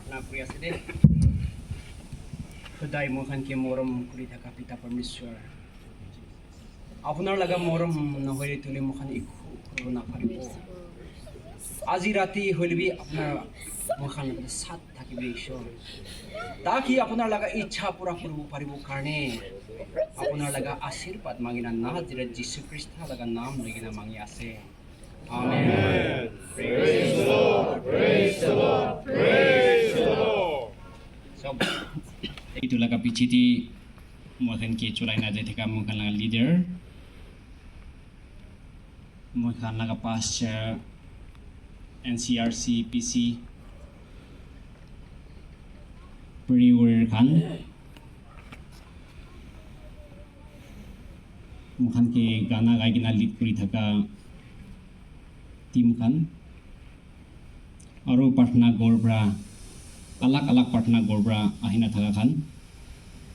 प्रार्थना কৰি আছে দে সদায় মোখানকে মৰম কৰি থকা পিতা পৰমেশ্বৰ আপোনাৰ লগা মৰম নহলে তুলি মোখান একো কৰিব নাপাৰিব আজি ৰাতি হলিবি আপোনাৰ মোখান সাথ থাকিব ঈশ্বৰ তাকি আপোনাৰ লগা ইচ্ছা পুৰা কৰিব পাৰিব কাৰণে আপোনাৰ লগা আশীৰ্বাদ মাগিনা নাজৰেত যীশু খ্ৰীষ্ট লগা নাম লৈকিনা মাগি আছে Amen. Praise the Lord. Praise the Lord. Praise the Lord. So, itu laga pichiti mungkin ke culai na jadi kamu kan laga leader, mungkin laga pastor NCRC PC, pre-order kan, mungkin ke gana gaya gina lead kuri thaka team kan, aru partner gorbra. अलग-अलग प्रार्थना गोरब्रा আহিনা থাকা খান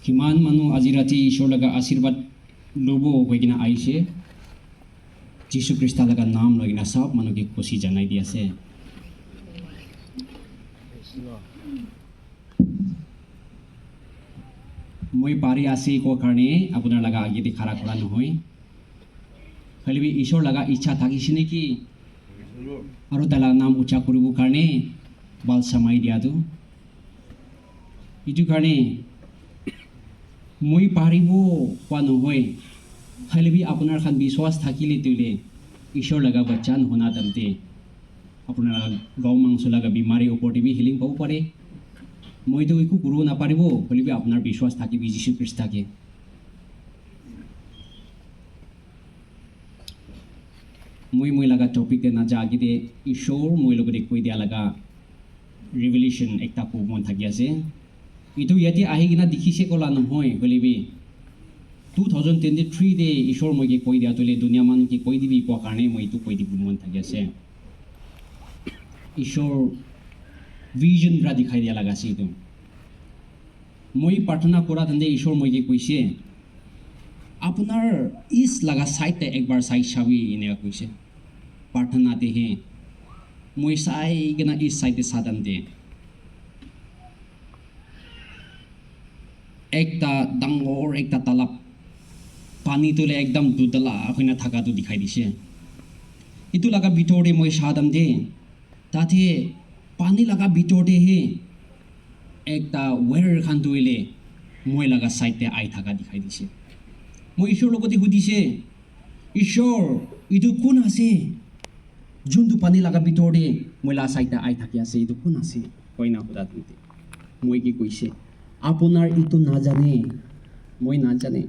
কিমান মানুহ আজি ৰাতি ঈশ্বৰ লগা আশীৰ্বাদ লব হৈকিনা আহিছে যীশু খ্ৰীষ্ট লগা নাম লৈকিনা সব মানুহকে খুশি জনাই দি আছে মই পাৰি আছি কো কাৰণে আপোনাৰ লগা আগেদি খাৰা কৰা নহয় খালি ঈশ্বৰ লগা ইচ্ছা থাকিছে নেকি আৰু তাৰ নাম উচ্চাৰ কৰিব কাৰণে বাল সমাই দিয়াটো itu karena moi paribo pano hoy khalibi apunar khan biswas thakile tule ishor laga bachan hona damte apunar gaw mangso laga bimari opor tibi healing pau pare moi to iku kuru na paribo khalibi apunar biswas thakibi jisu christ thake moi laga topic na jagide ishor moi logode koi dia laga revelation ekta ko mon thaki ase itu yati ahi gina dikhise kola নহয় হলিবি 2023 de ishor moge koi dia tole dunia manu ki koi dibi ko karne moi tu koi dibu mon thaki ase ishor vision ra dikhai dia laga si tu moi प्रार्थना kora thande ishor moge koise আপনার is laga side te ekbar side shawi ine koise प्रार्थना te he moi sai gina is side te sadan de एकता डांगोर एकता तालाब पानी तले एकदम दुदला होइना थाका तो दिखाई दिसे इतु लगा बिटोरे মই सादम दे ताथे पानी लगा बिटोरे हे एकता वेयर खान दुइले মই लगा साइड ते आइ थाका दिखाई दिसे মই ঈশ্বৰ লগতে হুদিছে ঈশ্বৰ ইদু কোন আছে জুন্দু পানী লগা বিটৰে মই লা সাইড আই থাকি আছে ইদু কোন আছে কইনা হুদা দিতে মই কি কইছে আপনার ইতো না জানে মই না জানে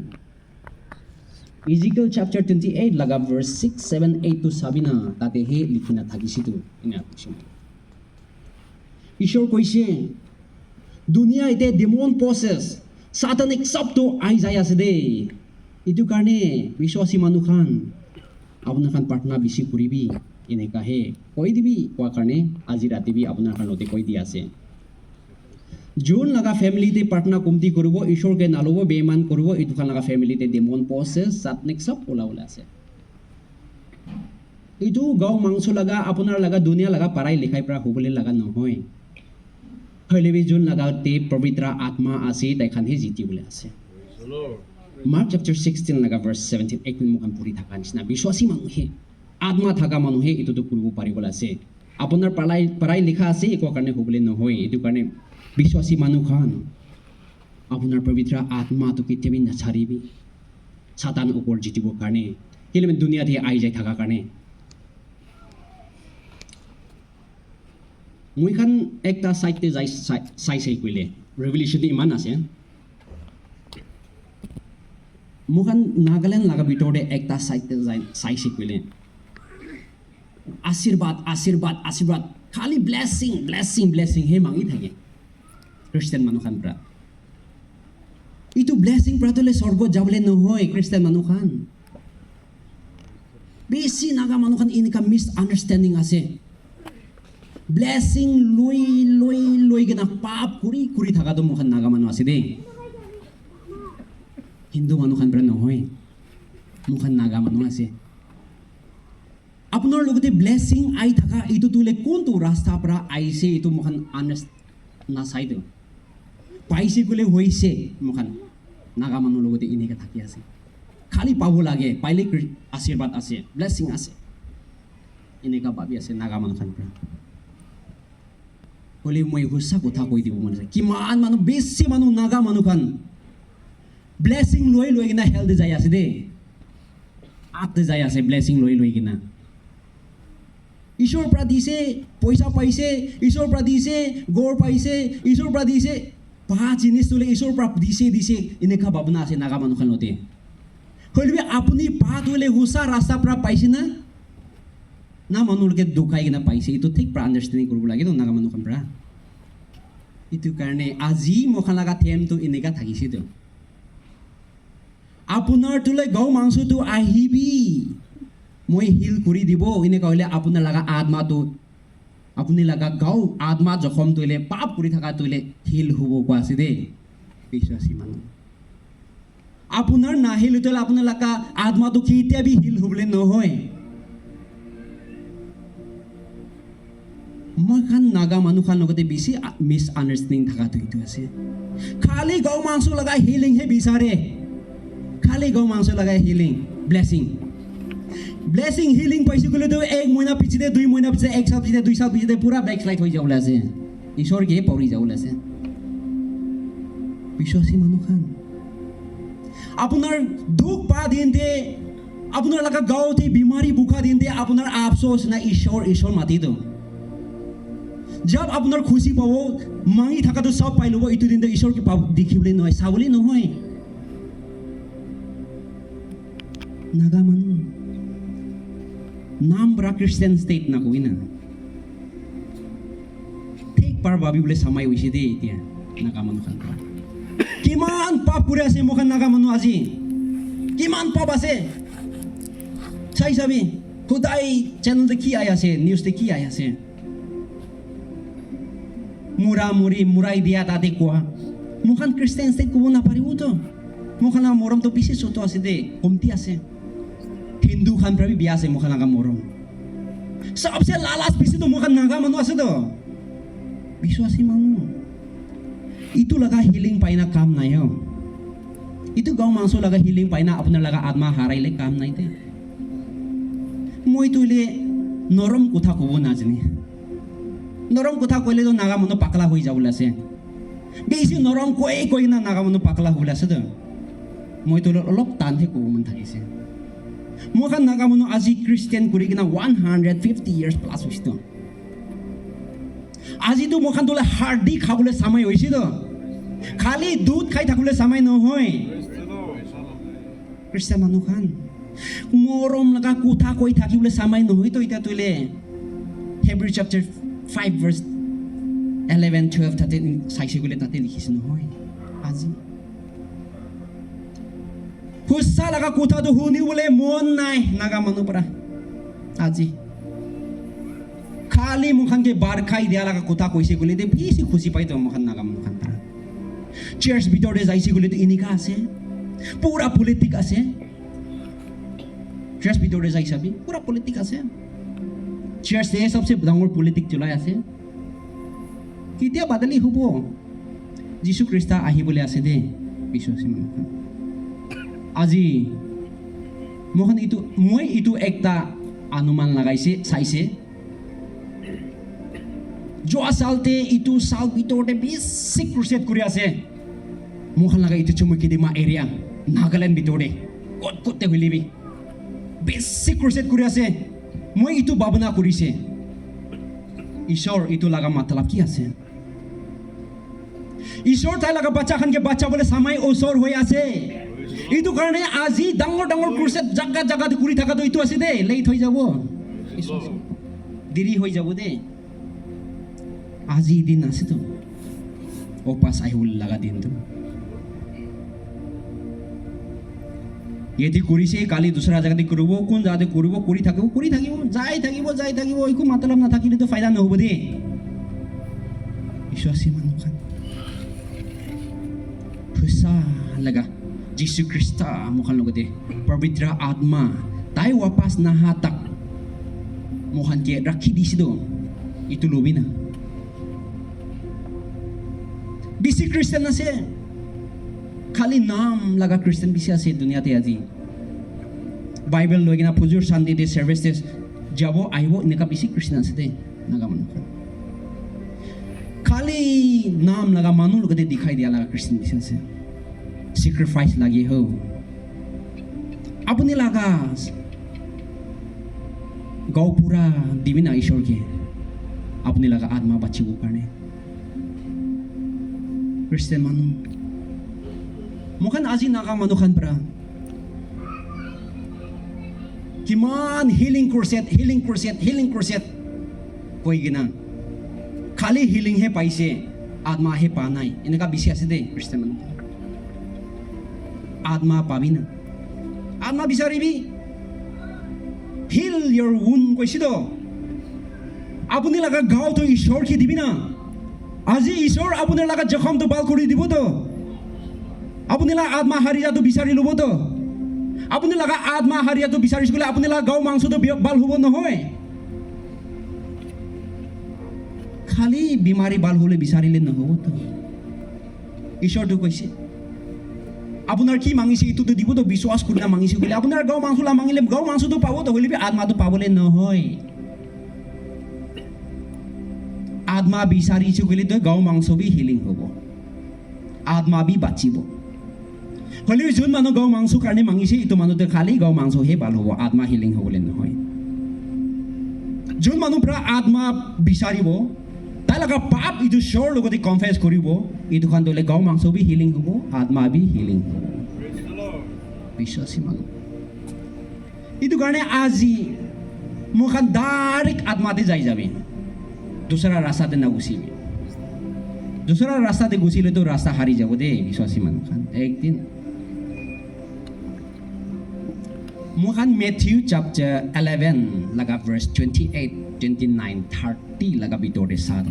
Ezekiel chapter 28 laga verse 6 7 8 to sabina tate he likhina thakisitu ina kuchim ishor koise dunia ite demon process satanic sabto ai jai ase de itu karne biswasi manu khan apna khan partner bisi kuribi ine kahe koi dibi kwa karne aji rati bi apna khan ote koi di ase zone लगा family ते partner कुमती करबो ईश्वर के नालोबो बेमान करबो इतु खान लगा family ते daemon process सातनिक सब ओला ओला আছে इतु गाव मांगसो लगा अपनार लगा दुनिया लगा पढ़ाई लिखाई pra होबले लगा নহয় হইলেবি जोन लगा ते पवित्र आत्मा আছে তাইখান হে জিতি বলে আছে মার্ক চ্যাপ্টার 16 लगा verse 17 18 মুখান পড়ি থাকা নিচিনা বিশ্বাসী মানুহে আত্মা থাকা মানুহে ইতু তো কৰিব পাৰিবল আছে আপোনাৰ পঢ়াই লিখা আছে একো কাৰণে হ'বলে নহয় ইতু কাৰণে বিশ্বাসী মানুহ খান আপোনাৰ পবিত্ৰ আত্মা তো কেতিয়াবি নাছাৰিবি সাতান ওপৰ জিতিব কাৰণে কেলেমে দুনিয়া দিয়ে আই যায় থাকা কাৰণে মই খান একটা সাইটে যাই চাই কইলে ৰেভলিউচন ইমান আছে মুখান নাগালেণ্ড লাগা ভিতৰতে একটা সাইটে যাই চাই কইলে আশীৰ্বাদ আশীৰ্বাদ আশীৰ্বাদ খালি ব্লেসিং ব্লেসিং ব্লেসিং হে মাগি থাকে খ্ৰীষ্টিয়ান মানুহ খান পৰা ইটো ব্লেসিং প্ৰাতলে স্বৰ্গত যাবলে নহয় খ্ৰীষ্টিয়ান মানুহ খান বেছি নাগা মানুহ খান ইনকা মিছ আন্ডাৰষ্টেণ্ডিং আছে ব্লেসিং লৈ লৈ লৈ গনা পাপ কৰি কৰি থাকাটো মুখান নাগা মানুহ আছে দেই হিন্দু মানুহ খান পৰা নহয় মুখান নাগা মানুহ আছে আপোনাৰ লগতে ব্লেসিং আই থাকা ইটো তুলে কোনটো ৰাস্তা পৰা আইছে ইটো মুখান নাচাইতো পাইছে গ'লে হৈছে মোখান নাগা মানুহৰ লগতে এনেকৈ থাকি আছে খালি পাব লাগে পাইলে আশীৰ্বাদ আছে ব্লেছিং আছে এনেকুৱা ভাবি আছে নাগা মানুহখান পৰা হ'লে মই সঁচা কথা কৈ দিব মন যায় কিমান মানুহ বেছি মানুহ নাগা মানুহখান ব্লেছিং লৈ লৈ কিনে হেল্থে যাই আছে দেই আঁতে যাই আছে ব্লেছিং লৈ লৈ কিনে ঈশ্বৰৰ পৰা দিছে পইচা পাইছে ঈশ্বৰৰ পৰা দিছে গড় পাইছে ঈশ্বৰৰ পৰা দিছে পাঁচ জিনিস তোলে ঈশ্বৰৰ পৰা দিছে এনেকুৱা ভাৱনা আছে নাগা মানুহখনতে হ'লে আপুনি পাত হ'লে সঁচা ৰাস্তাৰ পৰা পাইছে না মানুহলোকে দুখাই কিনে পাইছে এইটো ঠিক পৰা আণ্ডাৰষ্টেণ্ডিং কৰিব লাগে নাগা মানুহখন পৰা এইটো কাৰণে আজি মোখান লগা থেমটো এনেকুৱা থাকিছে তো আপোনাৰ তোলে গৌ মাংসটো আহিবি মই হিল কৰি দিব এনেকুৱা হ'লে আপোনাৰ লগা আত্মাটো আপুনি লগা গাঁও আত্মা জখম তৈলে পাপ কৰি থকা তৈলে হিল হ'ব কোৱা আছে দেই বিশ্বাসী মানুহ আপোনাৰ নাহিল তৈলে আপোনাৰ লগা আত্মাটো কেতিয়াবি হিল হ'বলৈ নহয় মই খান নাগা মানুহখান লগতে বেছি মিছ আণ্ডাৰষ্টেণ্ডিং থকাটো এইটো আছে খালি গৌ মাংস লগাই হিলিংহে বিচাৰে খালি গৌ মাংস লগাই হিলিং ব্লেছিং হিলিং পাইছোঁ গ'লেতো 1 মহিনা পিছতে 2 মহিনা পিছতে 1 সাল পিছতে 2 সাল পিছতে পুৰা বেকস্লাইড হৈ যাবলৈ আছে ঈশ্বৰকে পৰি যাবলৈ আছে বিশ্বাসী মানুহখান আপোনাৰ দুখ পা দিনতে আপোনাৰ লগা গাঁৱতে বিমাৰী বুখা দিনতে আপোনাৰ আফচোচ না ঈশ্বৰ মাতিতো জব আপোনাৰ খুচি পাব মাঙি থকাটো চব পাই ল'ব এইটো দিনতে ঈশ্বৰকে পাব দেখিবলৈ নহয় চাবলৈ নহয় নাগা মানুহ নাম পৰা খ্ৰীষ্টিয়ান ষ্টেট নকবি না ঠিক পাৰ ভাবিবলৈ চামাই হৈছে দেই এতিয়া নাগা মানুহখান কিমান পাপ কৰি আছে মোখান নাগা মানুহ আজি কিমান পাপ আছে চাই চাবি সদায় চেনেলতে কি আহি আছে নিউজতে কি আহি আছে মুৰাই দিয়া তাতে কোৱা মোখান খ্ৰীষ্টিয়ান ষ্টেট ক'ব নাপাৰিবতো মোখান মৰমটো বেছি চোটো আছে দেই কমতি আছে হিন্দু খান পৰা বিয়া আছে মোখান নাগা মৰম সবচে লালাচ বেছিতো মোখান নাগা মানুহ আছে তো বিশ্বাসী মানুহ ইটো লগা হিলিং পাই না কাম নাই ইটো গাঁও মাংস লগা হিলিং পাই না আপোনাৰ লগা আত্মা হাৰাইলে কাম নাই দে মই তোলে নৰম কথা ক'ব নাজানে নৰম কথা ক'লেতো নাগা মানুহ পাকলা হৈ যাবলৈ আছে বেছি নৰম কৈ না নাগা মানুহ পাকলা হ'বলৈ আছে তো মই তোলে অলপ টানহে ক'ব মন থাকিছে মোখান নাগা মানুহ আজি খ্ৰীষ্টিয়ান কৰি কিনা 150 years প্লাছ হৈছে আজিতো মোখান তোলে হাৰ্ডি খাবলৈ চামাই হৈছে তো খালি দুধ খাই থাকিবলৈ চামাই নহয় খ্ৰীষ্টিয়ান মানুহখান মৰম লগা কথা কৈ থাকিবলৈ চামাই নহয় তো এতিয়া তোলে Hebrew chapter 5 verse 11-12 তাতে চাইছে গ'লে তাতে লিখিছে নহয় আজি সঁচা লগা কথাটো শুনিবলৈ মন নাই নাগা মানুহ পৰা আজি খালি মোখানকে বাৰ খাই দিয়া লগা কথা কৈছে গ'লে বেছি খুচি পাইতো মোখান নাগা মানুহখান পৰা চাৰ্চ ভিতৰতে যাইছে গ'লেতো এনেকুৱা আছে পুৰা পলিটিক আছে চাৰ্চ ভিতৰতে যাই চাবি পুৰা পলিটিক আছে চাৰ্চে সবচে ডাঙৰ পলিটিক চলাই আছে কেতিয়া বাদলি হ'ব যীশু খ্ৰীষ্ট আহিবলৈ আছে দেই বিশ্বাসী মানুহখান আজি মই এইটো একটা অনুমান লগাইছে চাইছে যোৱা চালতে এইটো চাল ভিতৰতে বেছি ক্ৰুচেড কৰি আছে মোখান লগা এইটো চুমুকিডিমা এৰিয়া নাগালেণ্ড ভিতৰতে ক'তে হলিবি বেছি ক্ৰুচেড কৰি আছে মই এইটো ভাৱনা কৰিছে ঈশ্বৰ এইটো লগা মাতলাব কি আছে ঈশ্বৰ তাই লগা বাচ্চাখানকে বাচ্চাবলৈ চামাই ওচৰ হৈ আছে এইটো কাৰণে আজি ডাঙৰ ক্ৰুচেড জাগাত কৰি থকাটো এইটো আছে দেই লেট হৈ যাব দেৰি হৈ যাব দেই আজি দিন আছেতো অপাছ আহিব লগা দিনটো ইয়াতে কৰিছে কালি দুসৰা জাগাতে কৰিব কোন জাগাতে কৰিব কৰি থাকিব যাই থাকিব একো মাতলাব নাথাকিলেতো ফাইদা নহ'ব দেই বিশ্বাসী মানুহখান সঁচা লগা যীশু খ্ৰীষ্ট মোখান লগতে পবিত্ৰ আত্মা তাই ৱাপাছ নাহা তাক মোখানকে ৰাখি দিছিলো এইটো ল'বি না বেছি খ্ৰীষ্টান আছে, খালি নাম লগা খ্ৰীষ্টান বেছি আছে দুনিয়াতে আজি। বাইবেল লৈ কিনে ফুজুৰ শান্তিতে চাৰ্ভিচে যাব আহিব এনেকুৱা বেছি খ্ৰীষ্টান আছে দেই নাগা মানুহ। খালি নাম লগা মানুহ লগতে দেখাই দিয়া লগা খ্ৰীষ্টান বেছি আছে। চেক্ৰিফাইচ লাগি হও আপুনি লগা গাঁও পুৰা দিবি না ঈশ্বৰকে আপুনি লগা আত্মা বাচিবৰ কাৰণে। খ্ৰীষ্টান মানুহ মোখান আজি নাগা মানুহখান পৰা কিমান হিলিং ক্ৰুছেট কৈ কিনা খালি হিলিংহে পাইছে আত্মাহে পা নাই এনেকুৱা বেছি আছে দেই খ্ৰীষ্টান মানুহ। আত্মা পাবি না, আত্মা বিচাৰিবি। হিল ইয়ৰ wound কৈছিতো আপুনি লগা গাঁৱতো ঈশ্বৰকে দিবি না। আজি ঈশ্বৰ আপোনাৰ লগা জখমটো ভাল কৰি দিবতো। আপুনি লগা আত্মা হাৰিয়াটো বিচাৰি ল'বতো। আপুনি লগা আত্মা হাৰিয়াটো বিচাৰিছে বোলে আপুনি লগা গাঁও মাংসটো ভাল হ'ব নহয়। খালি বিমাৰী ভাল হ'লে বিচাৰিলে নহ'বতো। ঈশ্বৰটো কৈছে আপোনাৰ কি মাঙিছে এইটোতো দিবতো। বিশ্বাস কৰি না মাঙিছে বোলে আপোনাৰ গাঁও মাংসলা মাঙিলে গাঁও মাংসটো পাবতো, হ'লে আত্মাটো পাবলৈ নহয়। আত্মা বিচাৰিছোঁ বুলি তই গাঁও মাংস বি হিলিং হ'ব, আত্মা বি বাচিব। হ'লেও যোন মানুহ গাঁও মাংস কাৰণে মাঙিছে এইটো মানুহটো খালি গাঁও মাংসহে ভাল হ'ব, আত্মা হিলিং হ'বলৈ নহয়। যোন মানুহ পৰা আত্মা বিচাৰিব তাই লগা পাপ এইটো শ্বৰ লগতে কনফেছ কৰিব, এইটো খান তোলে গাঁও মাংস বি হিলিং হ'ব, আত্মা বি হিলিং হ'ব। বিশ্বাসী মানুহ এইটো কাৰণে আজি মোৰ খান ডাইৰেক্ট আত্মাতে যাই যাবি, দুসৰা ৰাস্তাতে নাগুচিবি। দুসৰা ৰাস্তাতে গুচিলেতো ৰাস্তা হাৰি যাব দেই বিশ্বাসী মানুহ খান একদিন। মোৰ খান মেথিউ চেপ্টাৰ 11 লগা ভাৰ্ছ 28, 29, 30 লগা ভিতৰতে চাম।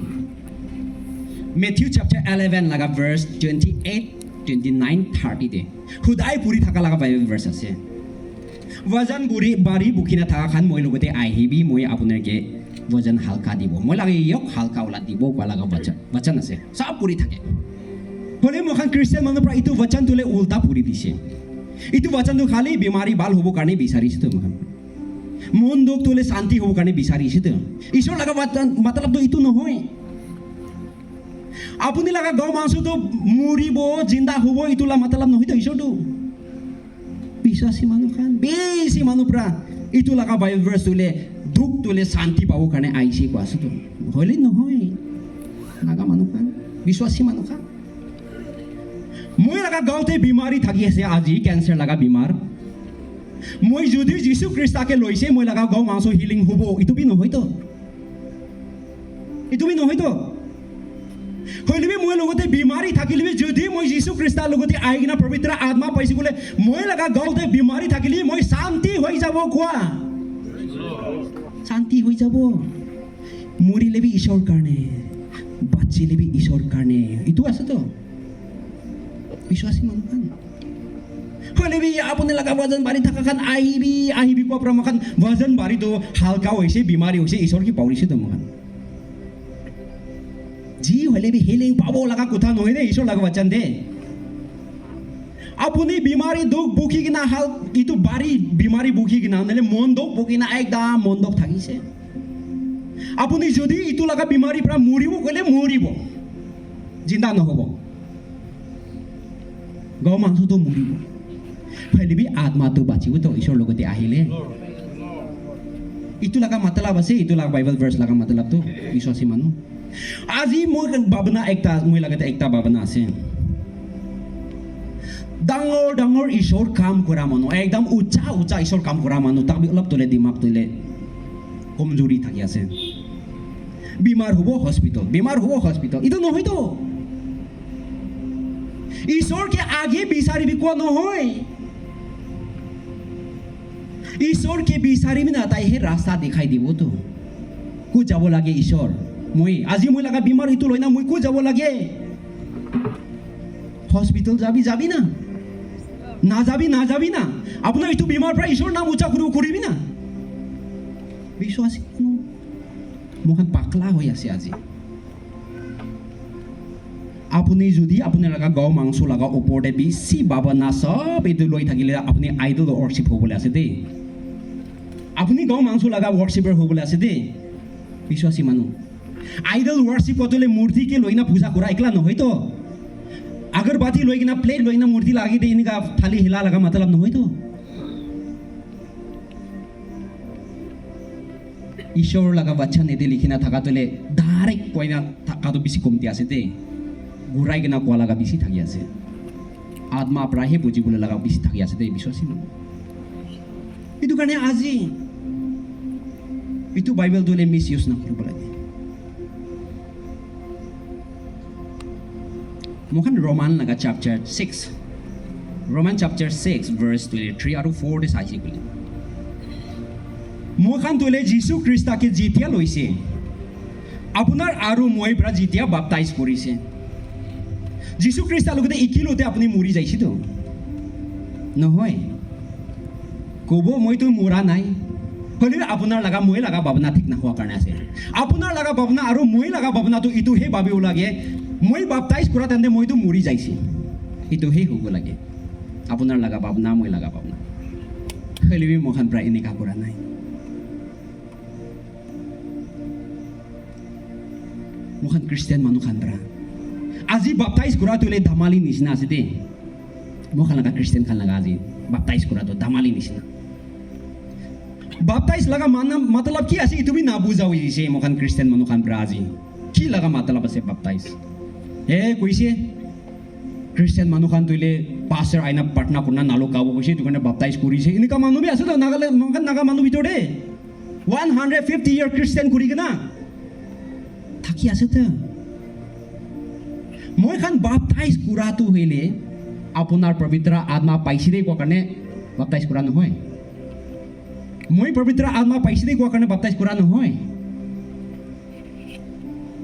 মেথিউ চেপ্টাৰ 11 লগা ভাৰ্ছ 28, 29, 30 দে সদায় পঢ়ি থকা লগা বাইবেল ভাৰ্ছ আছে। वजन बारी बुखिना था खान मैं लोगों আহিবি मैं आपनके वजन हालका দিব मैं लगे यक हालका वाला দিব लगा वचन আছে सब पूरी থাকে হলে মখান খ্ৰীষ্টান মানুহ পৰা ইটো वचन তোলে উল্টা পুৰি দিছে ইটো वचन তো খালি বিমাৰী ভাল হ'ব কাৰণে বিচাৰিছে তো মখান মন দুখ তোলে শান্তি হ'ব কাৰণে বিচাৰিছে তো ঈশ্বৰ লগা मतलब তো ইটো নহয় আপুনি লগা গাঁও মাংস তো মৰিব জিন্দা হ'ব ইটোলা मतलब নহয় তো ঈশ্বৰ তো বিশ্বাসী মানুহ খান বেছি মানুহ পৰা ইটো লগা বাইবেল ভাৰ্ছ তোলে দুখ তোলে শান্তি পাব কাৰণে আইছে কোৱাছো তো হলে নহয় নাগা মানুহ খান বিশ্বাসী মানুহ খান মই লগা গাঁৱতে বিমাৰী থাকি আছে আজি কেঞ্চাৰ লগা বিমাৰ মই যদি যীশু খ্ৰীষ্টকে লৈছে মই লগা গাঁও মাংস হিলিং হ'ব ইটো বি নহয় তো ইটো বি নহয় তো হইলে মই লগতে বিমাৰী থাকিলে যদি মই যীশু খ্ৰীষ্টৰ লগতে আহি কিনা পবিত্ৰ আত্মা পাইছো বোলে মই লগা গাঁৱতে বিমাৰী থাকিলে মই শান্তি হৈ যাব কোৱা শান্তি হৈ যাব মৰিলে বি ঈশ্বৰ কাৰণে বাচিলে বি ঈশ্বৰ কাৰণে ইটো আছে তো বিশ্বাসী মানুহ খান হইলে বি আপুনি লগা वजन বাঢ়ি থকা খান আহিবি কোৱা পৰা মখান वजन বাঢ়িতো হালকা হৈছে বিমাৰী হৈছে ঈশ্বৰ কি পাউৰিছে তো মখান जी हले भी हिलिंग पाबो लगा कुथा নহয় দে ঈশ্বৰ লগা वचन दे আপুনি বিমাৰী দুখ বুকি কিনা হাল ইটো বাৰী বিমাৰী বুকি কিনা নহলে মন দুখ বুকি না একদম মন দুখ থাকিছে আপুনি যদি ইটো লগা বিমাৰী পৰা মৰিব কলে মৰিব জিন্দা নহব গাঁও মাংসটো মৰিব হলে বি আত্মাটো বাচিব তো ঈশ্বৰ লগতে আহিলে ইটো লগা मतलब আছে ইটো লগা বাইবেল ভাৰ্ছ লগা मतलब তো বিশ্বাসী মানুহ আজি মই ভাবনা একটা মই লাগতে একটা ভাবনা আছে ডাঙৰ ডাঙৰ ঈশ্বৰ কাম কৰা মানুহ একদম উচ্চা ঈশ্বৰ কাম কৰা মানুহ তাক অলপ তোলে দিমাগ তোলে কমজোৰি থাকি আছে বিমাৰ হ'ব হস্পিটেল ইটো নহয় তো ঈশ্বৰকে আগে বিচাৰিবি কোৱা নহয় ঈশ্বৰকে বিচাৰিবি না তাইহে ৰাস্তা দেখাই দিব তো কো যাব লাগে ঈশ্বৰ মই আজি মই লগা বিমাৰ ইটো লৈ না মই কো যাব লাগে হস্পিটেল যাবি না নাযাবি না আপোনাৰ ইটো বিমাৰ পৰা ঈশ্বৰ নাম উচ্চাৰণ কৰিবি না বিশ্বাসী মোখান পাকলা হৈ আছে আজি আপুনি যদি আপোনাৰ লগা গাঁও মাংস লগা ওপৰতে বেছি ভাৱনা চব এইটো লৈ থাকিলে আপুনি আইডল ৱৰ্শ্বিপ হ'বলৈ আছে দেই আপুনি গাঁও মাংস লগা ৱৰ্শ্বিপাৰ হ'বলৈ আছে দেই বিশ্বাসী মানুহ আইডল ৱৰ্শ্বিপত হ'লে মূৰ্তিকে লৈ না পূজা কৰা একলা নহয়তো আগৰবাতি লৈ কিনা প্লেট লৈ না মূৰ্তি লাগি দিয়ে এনেকুৱা থালি হিলা লগা মতলব নহয়তো ঈশ্বৰৰ লগা বাচ্চা নেদে লিখিনা থকাটোলে ডাইৰেক্ট কৈ না থকাটো বেছি কমতি আছে দেই ঘূৰাই কিনা কোৱা লগা বেছি থাকি আছে আত্মা পৰাহে বুজিবলৈ লগা বেছি থাকি আছে দেই বিশ্বাসী মানুহ এইটো কাৰণে আজি এইটো বাইবেলটোলে মিছ ইউজ নকৰিব লাগে মোখন ৰোমান লগা চেপ্টাৰ 6 ৰোমান চেপ্টাৰ 6 ভাৰ্ছ 23 আৰু 4 চাইছে বুলি মোখন তোলে যীশু খ্ৰীষ্টকে যেতিয়া লৈছে আপোনাৰ আৰু মই পৰা যেতিয়া বাপ্তাইজ কৰিছে যীশু খ্ৰীষ্টৰ লগতে একেলগতে আপুনি মৰি যাইছেতো নহয় ক'ব মইতো মৰা নাই হ'লেও আপোনাৰ লগা মই লগা ভাৱনা ঠিক নোহোৱা কাৰণে আছে আপোনাৰ লগা ভাৱনা আৰু মই লগা ভাৱনাটো এইটোহে ভাবিব লাগে মই বাপ্তাইজ কৰা তেন্তে মইতো মৰি যাইছে এইটোহে হ'ব লাগে আপোনাৰ লগা ভাৱনা মই লগা ভাৱনা হ'লেও মোখন প্ৰায় এনেকুৱা কৰা নাই মোখন খ্ৰীষ্টিয়ান মানুহ খান পৰা আজি বাপ্তাইজ কৰাটোলে ধামালি নিচিনা আছে দেই মোখন লগা খ্ৰীষ্টিয়ান খান লগা আজি বাপ্তাইজ কৰাটো ধামালি নিচিনা বাপ্তাইজ লগা মতলব কি আছে তুমি নাবুজাও হৈছে মোখন খ্ৰীষ্টিয়ান মানুহ খান পৰা আজি কি লগা মতলব আছে বাপ্তাইজ কৈছে খ্ৰীষ্টিয়ান মানুহ খান তুলে পাষ্টাৰ আইনা প্ৰাৰ্থনা কৰা নালোকাব কৈছে এইটো কাৰণে বাপ্তাইজ কৰিছে এনেকুৱা মানুহ বি আছে তো নাগালেণ্ড নাগা মানুহ ভিতৰতে 150 ইয়াৰ খ্ৰীষ্টিয়ান কৰি কিনা থাকি আছে তো মই খান বাপ্তাইজ কৰাটো হ'লে আপোনাৰ পবিত্ৰ আত্মা পাইছে দেই কোৱা কাৰণে বাপ্তাইজ কৰা নহয় মই পবিত্ৰ আত্মা পাইছে দেই কোৱা কাৰণে বাপ্তাইজ কৰা নহয়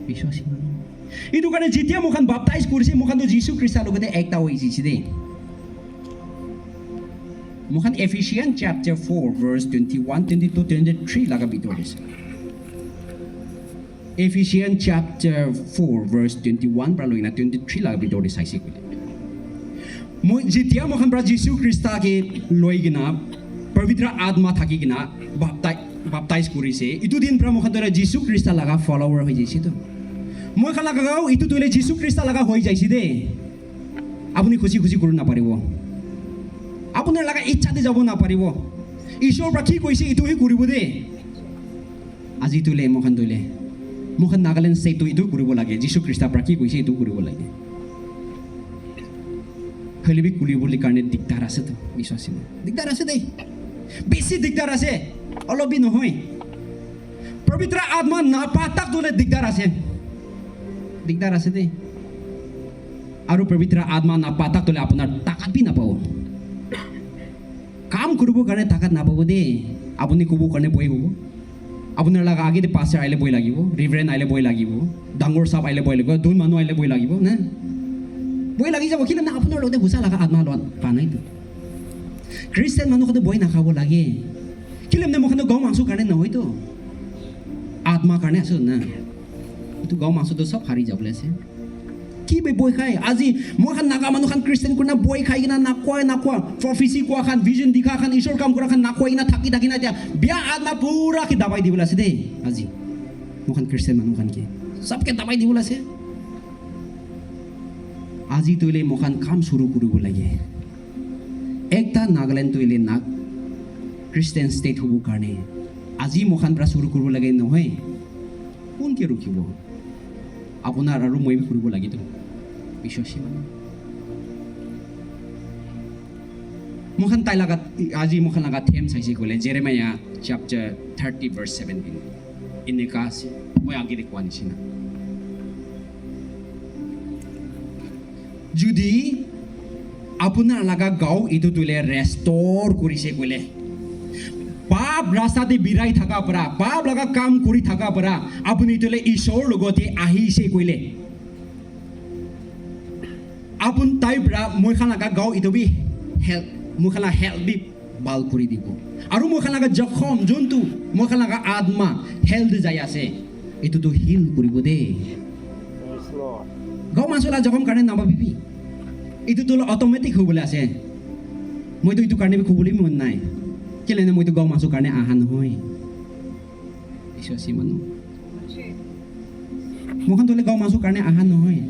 বিশ্বাসী মানুহ এইটো কাৰণে যেতিয়া মোখন বাপ্তাইজ কৰিছে মোখনতো যীশু খ্ৰীষ্টৰ লগতে একটা হৈ গৈছে দেই মোখন এফিচিয়ান চেপ্টাৰ 4 ভাৰ্ছ 21 22 23 লগা ভিতৰত আছে এফিচিয়ান চেপ্টাৰ 4 ভাৰ্ছ 21 পৰা লৈ না 23 লগা ভিতৰত চাইছে ক'লে মই যেতিয়া মোখন পৰা যীশু খ্ৰীষ্টকে লৈ কিনা পবিত্ৰ আত্মা থাকি কিনা বাপ্তাইজ কৰিছে এইটো দিন পৰা মোখন দৰে যীশু খ্ৰীষ্ট লগা ফলোৱাৰ হৈ যাইছে তো মই খালা গাঁও এইটো তোলে যীশু খ্ৰীষ্ট লগা হৈ যাইছে দেই আপুনি খুচি খুচি কৰিব নাপাৰিব আপোনাৰ লগা ইচ্ছাতে যাব নাপাৰিব ঈশ্বৰৰ পৰা কি কৈছে এইটোহে কৰিব দেই আজি তোলে মোখন নাগালেণ্ড ষ্টেটটো এইটো কৰিব লাগে যীশু খ্ৰীষ্টৰ পৰা কি কৈছে এইটো কৰিব লাগে হ'লেবি কৰিবলৈ কাৰণে দিগদাৰ আছে তো বিশ্বাসী দিগদাৰ আছে দেই বেছি দিগদাৰ আছে অলপ নহয় পবিত্ৰ আত্মা নাপাতাক তোলে দিগদাৰ আছে দেই আৰু পবিত্ৰ আত্মা নাপাতাক তোলে আপোনাৰ তাকাত বি নাপাব কাম কৰিবৰ কাৰণে তাকাত নাপাব দেই আপুনি ক'ব কাৰণে বৈ হ'ব আপোনাৰ লগা আগেতে পাষ্টাৰ আহিলে বৈ লাগিব ৰিভাৰেণ্ড আহিলে বৈ লাগিব ডাঙৰ চাপ আহিলে বৈ লাগিব দুই মানুহ আহিলে বৈ লাগিব না বৈ লাগি যাব কিন্তু না আপোনাৰ লগতে ঘোচা লগা আত্মা লোৱা পা নাইতো খ্ৰীষ্টিয়ান মানুহতে বৈ নাখাব লাগে কেলে মানে মোখানে গাঁও মাংসৰ কাৰণে নহয়তো আত্মাৰ কাৰণে আছো না এইটো গাঁও মাংসটো চব হাৰি যাবলৈ আছে কি বৈ খাই আজি মই খান নাগা মানুহ খান খ্ৰীষ্টিয়ান কৰি না বৈ খাই কিনা নাকোৱা প্ৰফেচি কোৱা খান ভিজন দেখা খান ঈশ্বৰ কাম কৰা খান নাকোৱা কিনা থাকি না এতিয়া বিয়া আত্মা পুৰাকে দাবাই দিবলৈ আছে দেই আজি মোখান খ্ৰীষ্টিয়ান মানুহ খানকে চবকে দাবাই দিবলৈ আছে আজি তোলে মোখান কাম শুরু কৰিব লাগে একটা নাগালেণ্ড তোলে নাগ খ্ৰীষ্টিয়ান ষ্টেট হ'ব কাৰণে আজি মোখান পৰা শুৰু কৰিব লাগে নহয় কোনকে ৰখিব আপোনাৰ আৰু মই কৰিব লাগিব বিশ্বাসী মানুহ মোখান তাই লগা আজি মোখান লগা থেম চাইছে ক'লে জেৰেমায়া চেপ্টাৰ 30 ভাৰ্ছ 17 এনেকুৱা আছে মই আগেৰে কোৱা নিচিনা যদি আপোনাৰ লগা গাঁও এইটো তোলে ৰেষ্টৰ কৰিছে ক'লে পাপ ৰাস্তাতে বিৰাই থকা পৰা পাপ লগা কাম কৰি থকা পৰা আপুনি তোলে ঈশ্বৰৰ লগতে আহিছে ক'লে আপোন তাই পৰা মই খান লগা গাঁও এইটো বি হেল্প মই খান হেল্প বি ভাল কৰি দিব আৰু মই খান লগা জখম যোনটো মই খান লগা আত্মা হেল্থ যাই আছে এইটোতো হিল কৰিব দেই Lord. গাঁও মাছলা জখম কাৰণে নাভাবিবি এইটোতো অট'মেটিক হ'বলৈ আছে মইতো এইটো কাৰণে ক'বলৈ মন নাই কেলে মইতো গাঁও মাছৰ কাৰণে আহা নহয় বিশ্বাসী মানুহ মোখন তোলে গাঁও মাছৰ কাৰণে আহা নহয়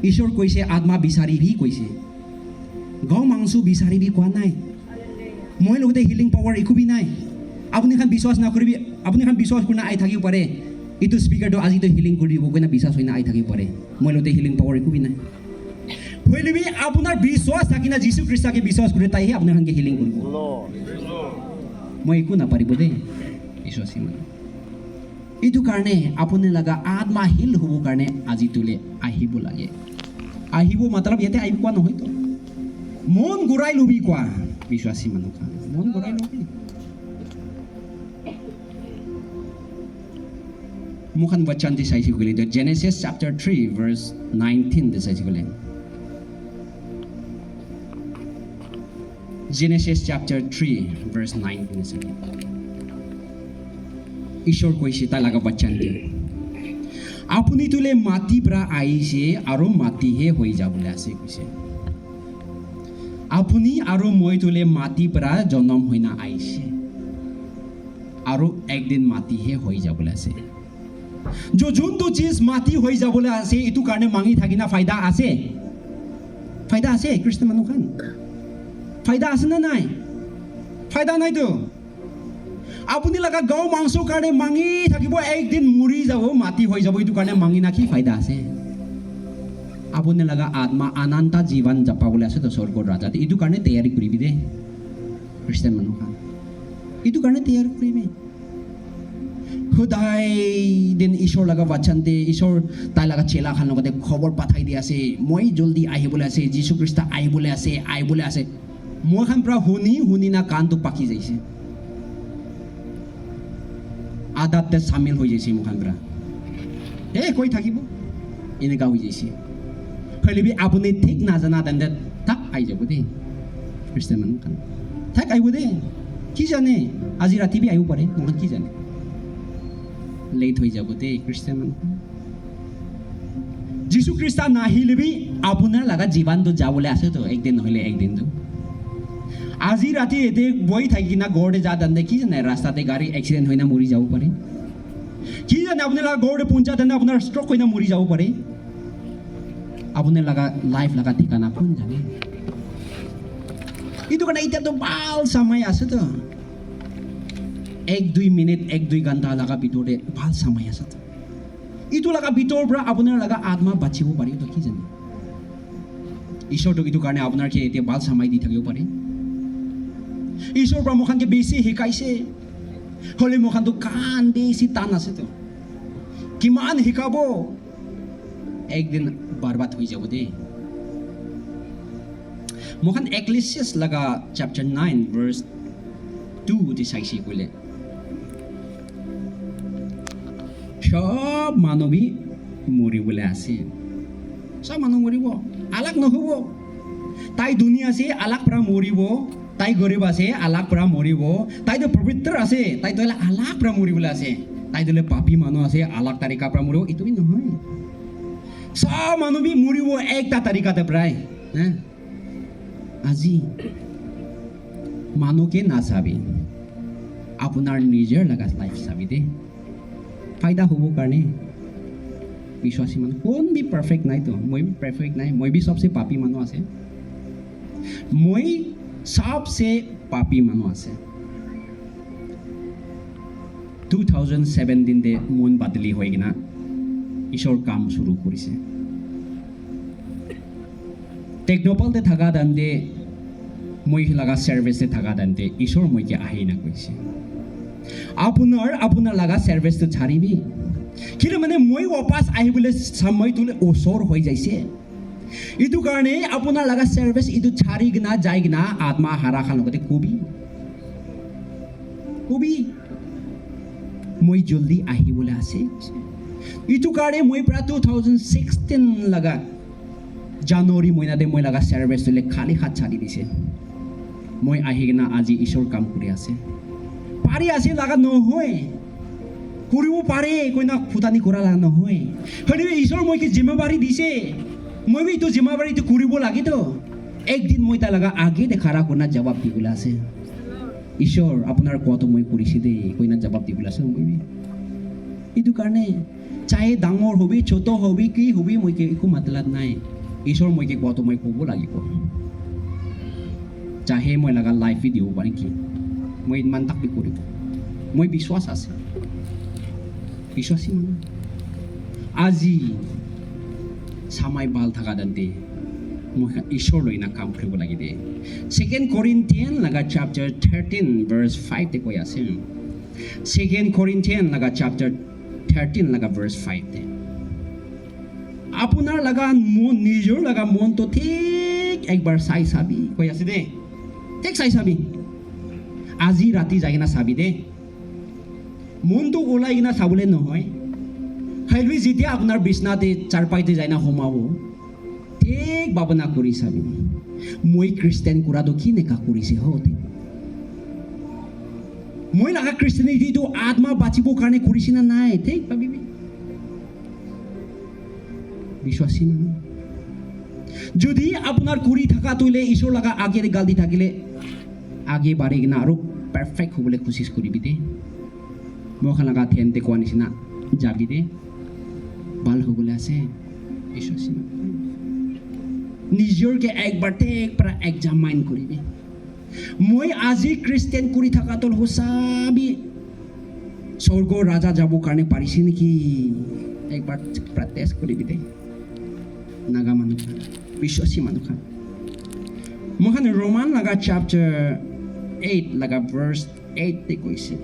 ঈশ্বৰ কৈছে আত্মা বিচাৰিবি কৈছে গাঁও মাংস বিচাৰিবি কোৱা নাই মই লগতে হিলিং পাৱাৰ একোবি নাই আপুনি খান বিশ্বাস নকৰিবি আপুনি খান বিশ্বাস কৰি আই থাকিব পাৰে এইটো স্পিকাৰটো আজিতো হিলিং কৰি দিব কিনা বিশ্বাস হৈ না আই থাকিব পাৰে মই লগতে হিলিং পাৱাৰ একোবি নাই হইলিবি আপোনাৰ বিশ্বাস থাকি না যীশু খ্ৰীষ্টকে বিশ্বাস কৰি তাইহে আপোনাৰ খানকে হিলিং কৰিব Lord. মই একো নাপাৰিব দেই বিশ্বাসী মানুহ এইটো কাৰণে আপুনি লগা আত্মা হিল হ'ব কাৰণে আজি তোলে আহিব লাগে আহিব মতলব ইয়াতে আহিব কোৱা নহয়তো মন ঘূৰাই ল'বি কোৱা বিশ্বাসী মানুহ মন ঘূৰাই ল'বি মুখান বচন দি চাইছে গ'লে জেনেচিছ চেপ্টাৰ 3 ভাৰ্চ 19 দি চাইছে গ'লে Genesis chapter 3 verse 19 is again. ঈশ্বৰ কৈছে তাৰ লগা বচন দি আপুনি তোলে মাটি পৰা আহিছে আৰু মাটিহে হৈ যাবলৈ আছে কৈছে আপুনি আৰু মই তোলে মাটি পৰা জন্ম হৈ না আহিছে আৰু একদিন মাটিহে হৈ যাবলৈ আছে যোনটো চিজ মাটি হৈ যাবলৈ আছে এইটো কাৰণে মাঙি থাকি না ফাইদা আছে খ্ৰীষ্টান মানুহখন ফাইদা আছে না নাই ফাইদা নাইতো আপুনি লগা গাঁও মাংসৰ কাৰণে মাঙি থাকিব একদিন মৰি যাব মাটি হৈ যাব এইটো কাৰণে মাঙি নাকি ফাইদা আছে আপুনি লগা আত্মা অনন্ত জীৱন জাপাবলৈ আছে তো স্বৰ্গৰ ৰাজাত এইটো কাৰণে তৈয়াৰী কৰিবি দে খ্ৰীষ্টান মানুহখন এইটো কাৰণে তৈয়াৰী কৰিবি সদায় দিন ঈশ্বৰ লগা বাচ্চান্তে ঈশ্বৰ তাই লগা চেলা খান লগতে খবৰ পঠাই দি আছে মই জলদি আহিবলৈ আছে যীশু খ্ৰীষ্ট আহিবলৈ আছে মই খান পৰা শুনি না কাণটো পাকি যাইছে আদাতে চামিল হৈ যাইছে মুখান পৰা কৈ থাকিব এনেকুৱা হৈ যাইছে হলিবি আপুনি ঠিক নাজানা তেন্তে তাক আহি যাব দেই খ্ৰীষ্টান মানুহ খান তাক আহিব দেই কি জানে আজি ৰাতিবি আহিব পাৰে মুখান কি জানে লেট হৈ যাব দেই খ্ৰীষ্টান মানুহ যীশু খ্ৰীষ্ট নাহিলেবি আপোনাৰ লগা জীৱনটো যাবলৈ আছেতো একদিন নহ'লে একদিনটো আজি ৰাতি এতে বহি থাকি কিনা ঘৰতে যা দান্দে কি জানে ৰাস্তাতে গাড়ী এক্সিডেণ্ট হৈ না মৰি যাব পাৰে কি জানে আপোনাৰ লগা ঘৰতে পঞ্চায়ত তেনে আপোনাৰ ষ্ট্ৰক হৈ না মৰি যাব পাৰে আপোনাৰ লগা লাইফ লগা ঠিকানা কোন জানে এইটো কাৰণে এতিয়াতো ভাল সময় আছেতো 1-2 মিনিট 1-2 ঘণ্টা লগা ভিতৰতে ভাল সময় আছে এইটো লগা ভিতৰৰ পৰা আপোনাৰ লগা আত্মা বাচিব পাৰিব কি জানে ঈশ্বৰটোক এইটো কাৰণে আপোনাৰ কি এতিয়া ভাল সময় দি থাকিব পাৰে ঈশ্বৰৰ পৰা মোখানকে বেছি শিকাইছে হ'লে মোখানটো কাণ বেছি টান আছেতো কিমান শিকাব একদিন বৰবাদ হৈ যাব দেই মোখান এক্লেছিয়াছ লগা চেপ্টাৰ 9 ভাৰ্চ 2 দি চাইছে ক'লে সব মানৱী মৰিবলৈ আছে সব মানুহ মৰিব আলাক নহ'ব তাই দুনিয়া আছে আলাক পৰা মৰিব তাই গৰীব আছে আলাক পৰা মৰিব তাইতো পবিত্ৰ আছে তাইতো আলাক পৰা মৰিবলৈ আছে তাইতো পাপী মানুহ আছে আলাক তাৰিকা পৰা মৰিব এইটো নহয় সব মানৱী মৰিব একটা তাৰিকাতে প্ৰায় আজি মানুহকে নাচাবি আপোনাৰ নিজৰ লগা লাইফ চাবি দেই ফাইদা হ'ব কাৰণে বিশ্বাসী মানুহ কোন বি পাৰফেক্ট নাইতো মই বি পাৰফেক্ট নাই মই বি সবচে পাপী মানুহ আছে মই सबसे पापी मानु আছে 2017 দে মন বাদলি হৈ কিনা ঈশ্বৰ কাম শুৰু কৰিছে টেকনোপল দে থাকা দান্দে মই লাগা সাৰ্ভিসে থাকা দান্দে ঈশ্বৰ মইকে আহি না কৈছে আপোনাৰ লাগা সাৰ্ভিসটো ছাড়িবি কিন্তু মানে মই ওপাস আহিবলৈ সময় তুলে ওচৰ হৈ যাইছে এইটো কাৰণে আপোনাৰ লগা সাৰ্ভিস এইটো ছাড়ি কিনা যাই কিনা আত্মা হাৰা খান লগতে কবি মই জলদি আহিবলৈ আছে এইটো কাৰণে মই প্ৰায় 2016 লগা জানুৱাৰী মহিনাতে মই লগা সাৰ্ভিস তুলে খালি হাত ছাড়ি দিছে মই আহি কিনা আজি ঈশ্বৰ কাম কৰি আছে পাৰি আছে লগা নহয় কৰিব পাৰে কইনা ফুটানি কৰা লাগা নহয় হয়নে ঈশ্বৰ মই কি জিম্মেবাৰী দিছে মই বি তো জিম্মেবাৰীটো কৰিব লাগেতো একদিন মই তাৰ লগা আগে দেখাৰা কোনা জবাব দিবলৈ আছে ঈশ্বৰ আপোনাৰ কোৱাটো মই কৰিছে দেই কইনা জবাব দিবলৈ আছে মই এইটো কাৰণে চাহে ডাঙৰ হবি ছোট হবি কি হবি মই একো মাতলাত নাই ঈশ্বৰ মই কি কোৱাটো মই ক'ব লাগিব চাহে মই লগা লাইফ দিব পাৰিম কি মই ইমান তাকবি কৰিব মই বিশ্বাস আছে বিশ্বাসী মানুহ আজি সামাই ভাল থাকা দান্তে মই ঈশ্বৰ লৈ না কাম কৰিব লাগে দে 2 Corinthians লগা chapter 13 verse 5 তে কৈ আছে 2 Corinthians লগা chapter 13 লগা verse 5 তে আপোনাৰ লগা মন নিজৰ লগা মনটো ঠিক একবাৰ চাই চাবি কৈ আছে দে ঠিক চাই চাবি আজি ৰাতি যাই না চাবি দে মনটো ওলাই কিনা চাবলৈ নহয় হাইলুই যেতিয়া আপোনাৰ বিছনাতে চাৰপাইতে যায় না সোমাব ঠিক ভাৱনা কৰি চাবি মই খ্ৰীষ্টান কৰাটো কি নেকা কৰিছে হওঁতে মই লগা খ্ৰীষ্টানিটিটো আত্মা বাচিবৰ কাৰণে কৰিছে না নাই ঠিক ভাবিবি বিশ্বাসী মানুহ যদি আপোনাৰ কৰি থকাটোলে ঈশ্বৰ লগা আগেৰে গাল দি থাকিলে আগে বাঢ়ি কিনা আৰু পাৰফেক্ট হ'বলৈ কোচিছ কৰিবি দে মই লগা থেনতে কোৱা নিচিনা যাবি দে ভাল হ'বলৈ আছে বিশ্বাসী নিজৰকে একবাৰ টেক পৰা এক্সামাইন কৰিবি মই আজি খ্ৰীষ্টান কৰি থকাটো সঁচাবি স্বৰ্গৰ ৰাজা যাবৰ কাৰণে পাৰিছে নেকি একবাৰ টেষ্ট কৰিবি দে নাগা মানুহ বিশ্বাসী মানুহ মই ৰোমান লগা চেপ্টাৰ 8 লগা ভাৰ্চ 8 তে কৈছে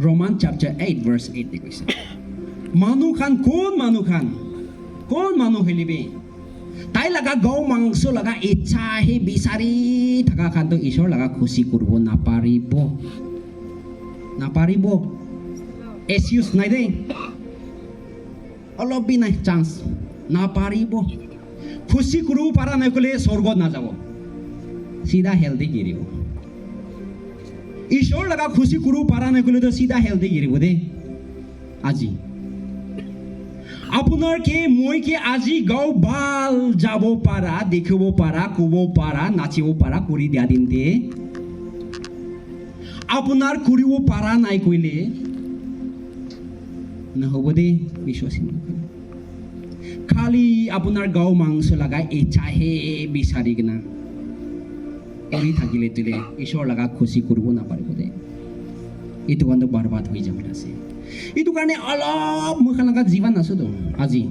ৰোমান চেপ্টাৰ 8 ভাৰ্চ 8 তে কৈছে মানুহ কোন মানুহ হেলিবি তাই লগা গৌ মাংস লগা ইচ্ছা আহি বিচাৰি থকা খানটো ঈশ্বৰ লগা খুচি কৰিব নাপাৰিব এক্সকিউজ নাই দেই অলপ বি নাই চান্স নাপাৰিব খুচি কৰিব পৰা নাই ক'লে স্বৰ্গত নাযাব চিধা হেল্থি গিৰিব ঈশ্বৰ লগা খুচি কৰিব পৰা নাই ক'লেতো চিধা হেল্থি গিৰিব দেই আজি আপোনাৰ কি মই কি আজি গাঁও ভাল যাব পাৰা দেখিব পাৰা ক'ব পাৰা নাচিব পাৰা কৰি দিয়া দিনতে আপোনাৰ কৰিব পাৰা নাই কৈলে নহ'ব দেই বিশ্বাসী খালি আপোনাৰ গাঁও মাংস লগাই ইচ্ছাহে বিচাৰি কিনা কৰি থাকিলে তোলে ঈশ্বৰ লগা খুচি কৰিব নাপাৰিব দেই এইটো কিন্তু বৰবাদ হৈ যাবলৈ আছে এইটো কাৰণে অলপ মই লগা জীৱন আছোতো আজি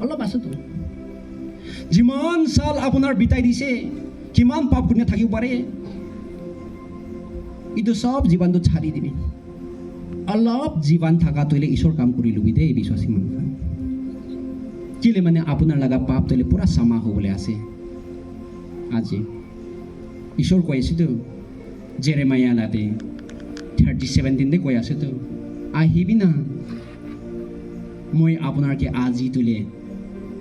অলপ আছোতো যিমান চাল আপোনাৰ বিতাই দিছে কিমান পাপ পুণ্য থাকিব পাৰে এইটো চব জীৱনটো ছাড়ি দিবি অলপ জীৱন থকা তইলে ঈশ্বৰ কাম কৰি লবি দেই বিশ্বাসী মানুহ কেলে মানে আপোনাৰ লগা পাপ তইলে পুৰা চামা হ'বলৈ আছে আজি ঈশ্বৰ কৈ আছেতো জেৰেমায়া লাতে 30:17 কৈ আছেতো আহিবি না মই আপোনাৰকে আজি তোলে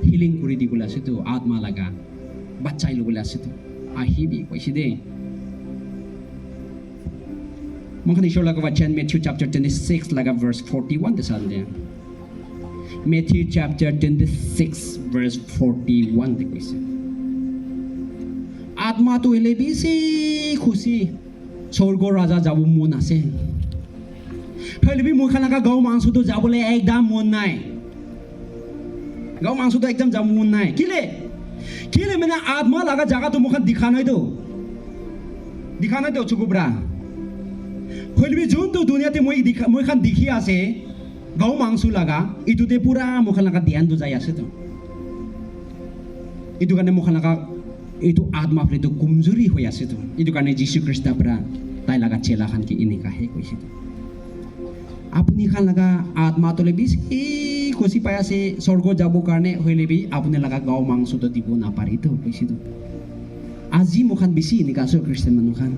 হিলিং কৰি দিবলৈ আছেতো আত্মা লগা বাচ্চাই ল'বলৈ আছেতো আহিবি কৈছে দেই মই ঈশ্বৰ লগা বাচ্চা মেথিউ চেপ্টাৰ 26 লগা ভাৰ্চ 41 তে চাল দে মেথিউ চেপ্টাৰ 26 ভাৰ্চ 41 তে কৈছে আত্মাটো এলে বেছি খুচি স্বৰ্গৰ ৰাজা যাব মন আছে হলিবি মুখা লগা গাঁও মাংসটো যাবলৈ একদম মন নাই গাঁও মাংসটো একদম যাব মন নাই কেলে মানে আত্মা লগা জাগাটো মুখান দেখা নাইতো চকুবৰা হলিবি যোনটো দুনিয়াতে মই খান দেখি আছে গাঁও মাংস লগা এইটোতে পুৰা মুখান লগা ধ্যানটো যাই আছেতো এইটো কাৰণে মুখান লগা এইটো আত্মা ফ্লেটো কমজুৰি হৈ আছেতো এইটো কাৰণে যীশু খ্ৰীষ্টৰ পৰা তাই লগা চেলা খানকে এনেকাহে কৈছে আপুনি খান লগা আত্মাটোলে বেছি খুচি পাই আছে স্বৰ্গ যাবৰ কাৰণে হ'লেবি আপুনি লগা গাঁও মাংসটো দিব নাপাৰিতো কৈছেতো আজি মুখান বেছি এনেকা আছো খ্ৰীষ্টান মানুহখান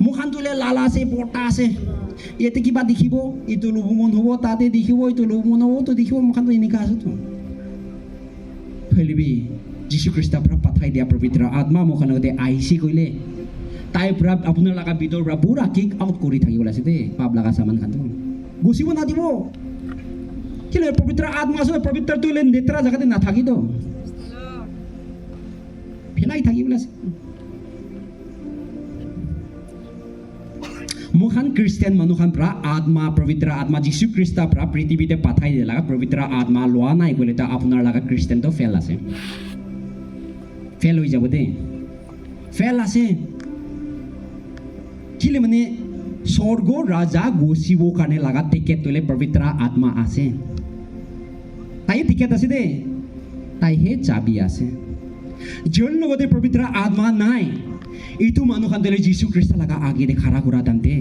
মুখান তোলে লালা আছে পৰ্টা আছে ইয়াতে কিবা দেখিব এইটো ল'ব মন হ'ব তাতে দেখিব এইটো ল'ব মন হ'ব তো দেখিব মুখানটো এনেকা আছোতো হ'লেবি যীশু খ্ৰীষ্টৰ পৰা পঠাই দিয়া পবিত্ৰ আত্মা মুখান লগতে আহিছে কৈলে তাইৰ পৰা আপোনাৰ লগা ভিতৰৰ পৰা পুৰা কিক আউট কৰি থাকিবলৈ আছে দেই পাপ লগা চামান খানটো গুচিব নাদিব কেলে পবিত্ৰ আত্মা আছে পবিত্ৰটো লেতেৰা জেগাতে নাথাকিব ফেলাই থাকিবলৈ আছে মুখান খ্ৰীষ্টিয়ান মানুহখান পৰা আত্মা পবিত্ৰ আত্মা যীশু খ্ৰীষ্ট পৰা পৃথিৱীতে পঠাই দিলা পবিত্ৰ আত্মা লোৱা নাই ক'লে তো আপোনাৰ লগা খ্ৰীষ্টিয়ানটো ফেল আছে ফেল হৈ যাব দেই ফেল আছে কেলে মানে স্বৰ্গ ৰাজা গচিবৰ কাৰণে লগা টিকেট তোলে পবিত্ৰ আত্মা আছে তাই টিকেট আছে দেই তাইহে চাবি আছে যাৰ লগতে পবিত্ৰ আত্মা নাই এইটো মানুহখান তোলে যীশু খ্ৰীষ্ট লগা আগেৰে খাৰা কৰা দান্তে